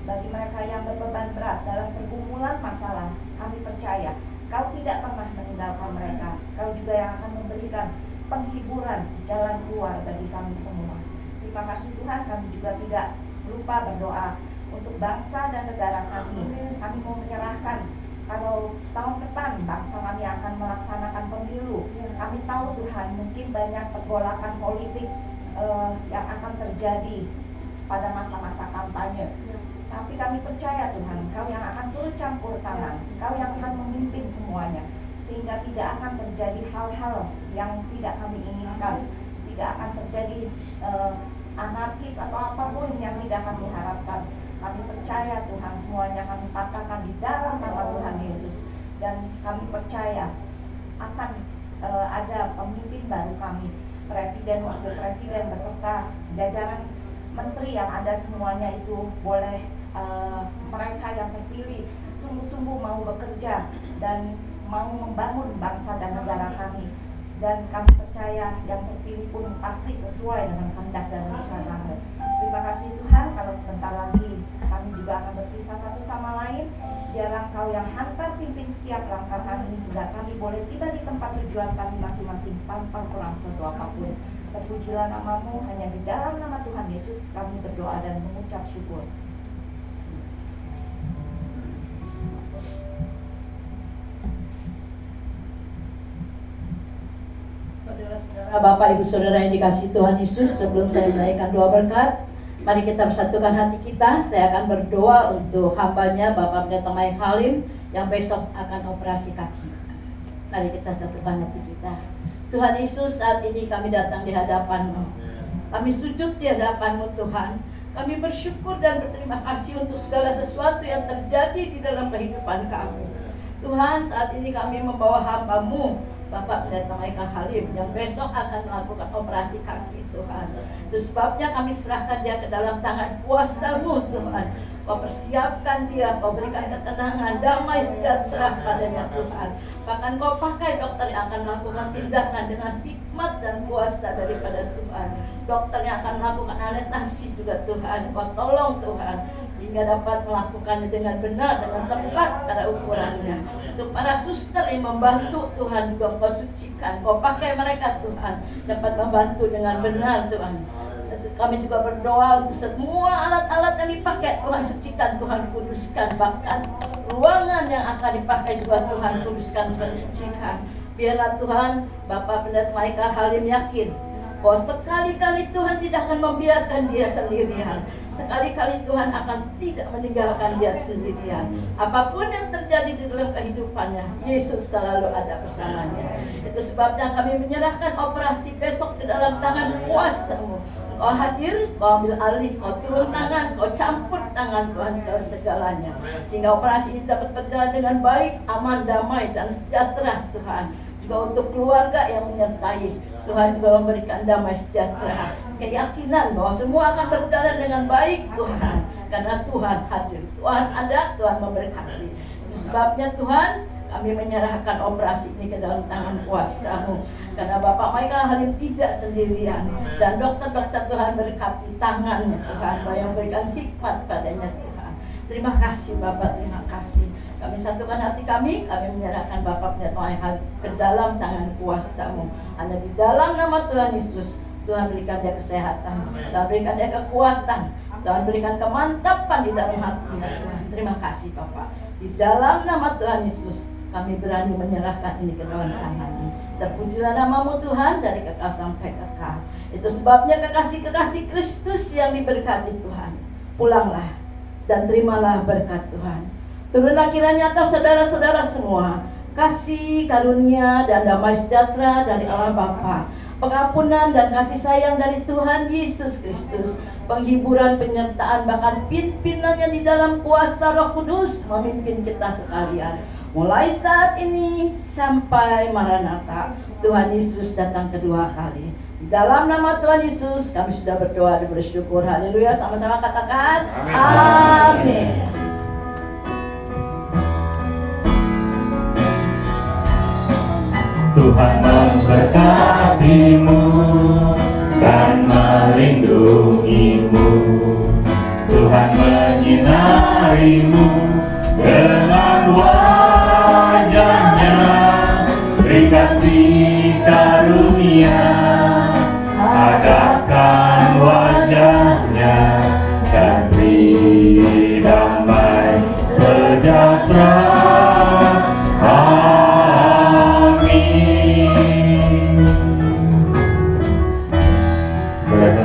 Bagi mereka yang berbeban berat dalam pergumulan masalah, kami percaya Kau tidak pernah meninggalkan mereka. Kau juga yang akan memberikan penghiburan, jalan keluar bagi kami semua. Terima kasih Tuhan, kami juga tidak lupa berdoa untuk bangsa dan negara kami. Kami mau menyerahkan kalau tahun depan bangsa kami akan melaksanakan pemilu. Kami tahu Tuhan, mungkin banyak pergolakan politik yang akan terjadi pada masa-masa kampanye. Tapi kami percaya Tuhan, Kau yang akan turut campur tangan, Kau yang akan memimpin semuanya, sehingga tidak akan terjadi hal-hal yang tidak kami inginkan, tidak akan terjadi anarkis atau apapun yang tidak kami harapkan. Kami percaya Tuhan, semuanya kami katakan di dalam nama Tuhan Yesus, dan kami percaya akan ada pemimpin baru kami, presiden, wakil presiden, beserta jajaran menteri yang ada, semuanya itu boleh mereka yang terpilih sungguh-sungguh mau bekerja dan mau membangun bangsa dan negara kami. Dan kami percaya yang terpilih pun pasti sesuai dengan kehendak dan rencana-Mu. Terima kasih Tuhan, kalau sebentar lagi kami juga akan berpisah satu sama lain. Biarlah Kau yang hantar pimpin setiap langkah kami, hingga kami boleh tiba di tempat tujuan kami masing-masing tanpa kurang suatu apapun. Terpujilah nama-Mu, hanya di dalam nama Tuhan Yesus kami berdoa dan mengucap syukur. Saudara-saudara, Bapak Ibu Saudara yang dikasihi Tuhan Yesus, sebelum saya menaikkan doa berkat, mari kita bersatukan hati kita. Saya akan berdoa untuk hambanya Bapak Pendeta Michael Halim yang besok akan operasi kaki. Mari kita satukan hati kita. Tuhan Yesus, saat ini kami datang di hadapan-Mu. Kami sujud di hadapan-Mu Tuhan. Kami bersyukur dan berterima kasih untuk segala sesuatu yang terjadi di dalam kehidupan kami. Tuhan, saat ini kami membawa hamba-Mu, Bapak Pendeta Michael Halim, yang besok akan melakukan operasi kaki Tuhan. Itu sebabnya kami serahkan dia ke dalam tangan kuasa-Mu Tuhan. Kau persiapkan dia, Kau berikan ketenangan, damai sejahtera padanya Tuhan. Bahkan Kau pakai dokter yang akan melakukan tindakan dengan hikmat dan kuasa daripada Tuhan. Dokter yang akan melakukan anestesi juga Tuhan. Kau tolong Tuhan, sehingga dapat melakukannya dengan benar, dengan tepat pada ukurannya. Untuk para suster yang membantu Tuhan juga Kau sucikan. Kau pakai mereka Tuhan, dapat membantu dengan benar Tuhan. Kami juga berdoa untuk semua alat-alat yang dipakai Tuhan sucikan, Tuhan kuduskan. Bahkan ruangan yang akan dipakai juga Tuhan kuduskan, Tuhan sucikan. Biarlah Tuhan, Bapak Pendeta Michael Halim yakin bahwa sekali-kali Tuhan tidak akan membiarkan dia sendirian. Sekali-kali Tuhan akan tidak meninggalkan dia sendirian. Apapun yang terjadi di dalam kehidupannya, Yesus selalu ada bersamanya. Itu sebabnya kami menyerahkan operasi besok ke dalam tangan kuasa-Mu. Kau hadir, Kau ambil alih, Kau turun tangan, Kau campur tangan Tuhan dalam segalanya. Sehingga operasi ini dapat berjalan dengan baik, aman, damai, dan sejahtera Tuhan. Juga untuk keluarga yang menyertai, Tuhan juga memberikan damai sejahtera. Keyakinan bahwa semua akan berjalan dengan baik Tuhan. Karena Tuhan hadir, Tuhan ada, Tuhan memberkati. Itu sebabnya Tuhan, kami menyerahkan operasi ini ke dalam tangan kuasa-Mu. Karena Bapak Michael Halim tidak sendirian. Dan dokter-dokter Tuhan berkati tangannya Tuhan, yang memberikan hikmat padanya Tuhan. Terima kasih Bapak, terima kasih. Kami satukan hati kami menyerahkan Bapak Pendeta Michael Halim ke dalam tangan kuasa-Mu. Hanya di dalam nama Tuhan Yesus, Tuhan berikan dia kesehatan, Tuhan berikan dia kekuatan, Tuhan berikan kemantapan di dalam hatinya Tuhan. Terima kasih Bapak. Di dalam nama Tuhan Yesus, kami berani menyerahkan ini ke dalam tangan-Mu. Terpujilah nama-Mu Tuhan dari kekal sampai kekal. Itu sebabnya kekasih-kekasih Kristus yang diberkati Tuhan, pulanglah dan terimalah berkat Tuhan. Turunlah kiranya atas saudara-saudara semua kasih, karunia, dan damai sejahtera dari Allah Bapa, pengampunan dan kasih sayang dari Tuhan Yesus Kristus, penghiburan, penyertaan, bahkan pimpinannya di dalam kuasa Roh Kudus memimpin kita sekalian. Mulai saat ini sampai Maranatha, Tuhan Yesus datang kedua kali. Di dalam nama Tuhan Yesus kami sudah berdoa dan bersyukur. Haleluya, sama-sama katakan amin. Tuhan memberkatimu dan melindungimu. Tuhan menyinarimu dengan wajahnya, beri kasih karunia, hadapkan wajahnya, dan beri damai sejahtera.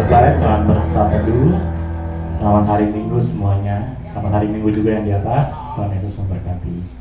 Selesai, selamat bersaat teduh. Selamat hari Minggu semuanya. Selamat hari Minggu juga yang di atas. Tuhan Yesus memberkati.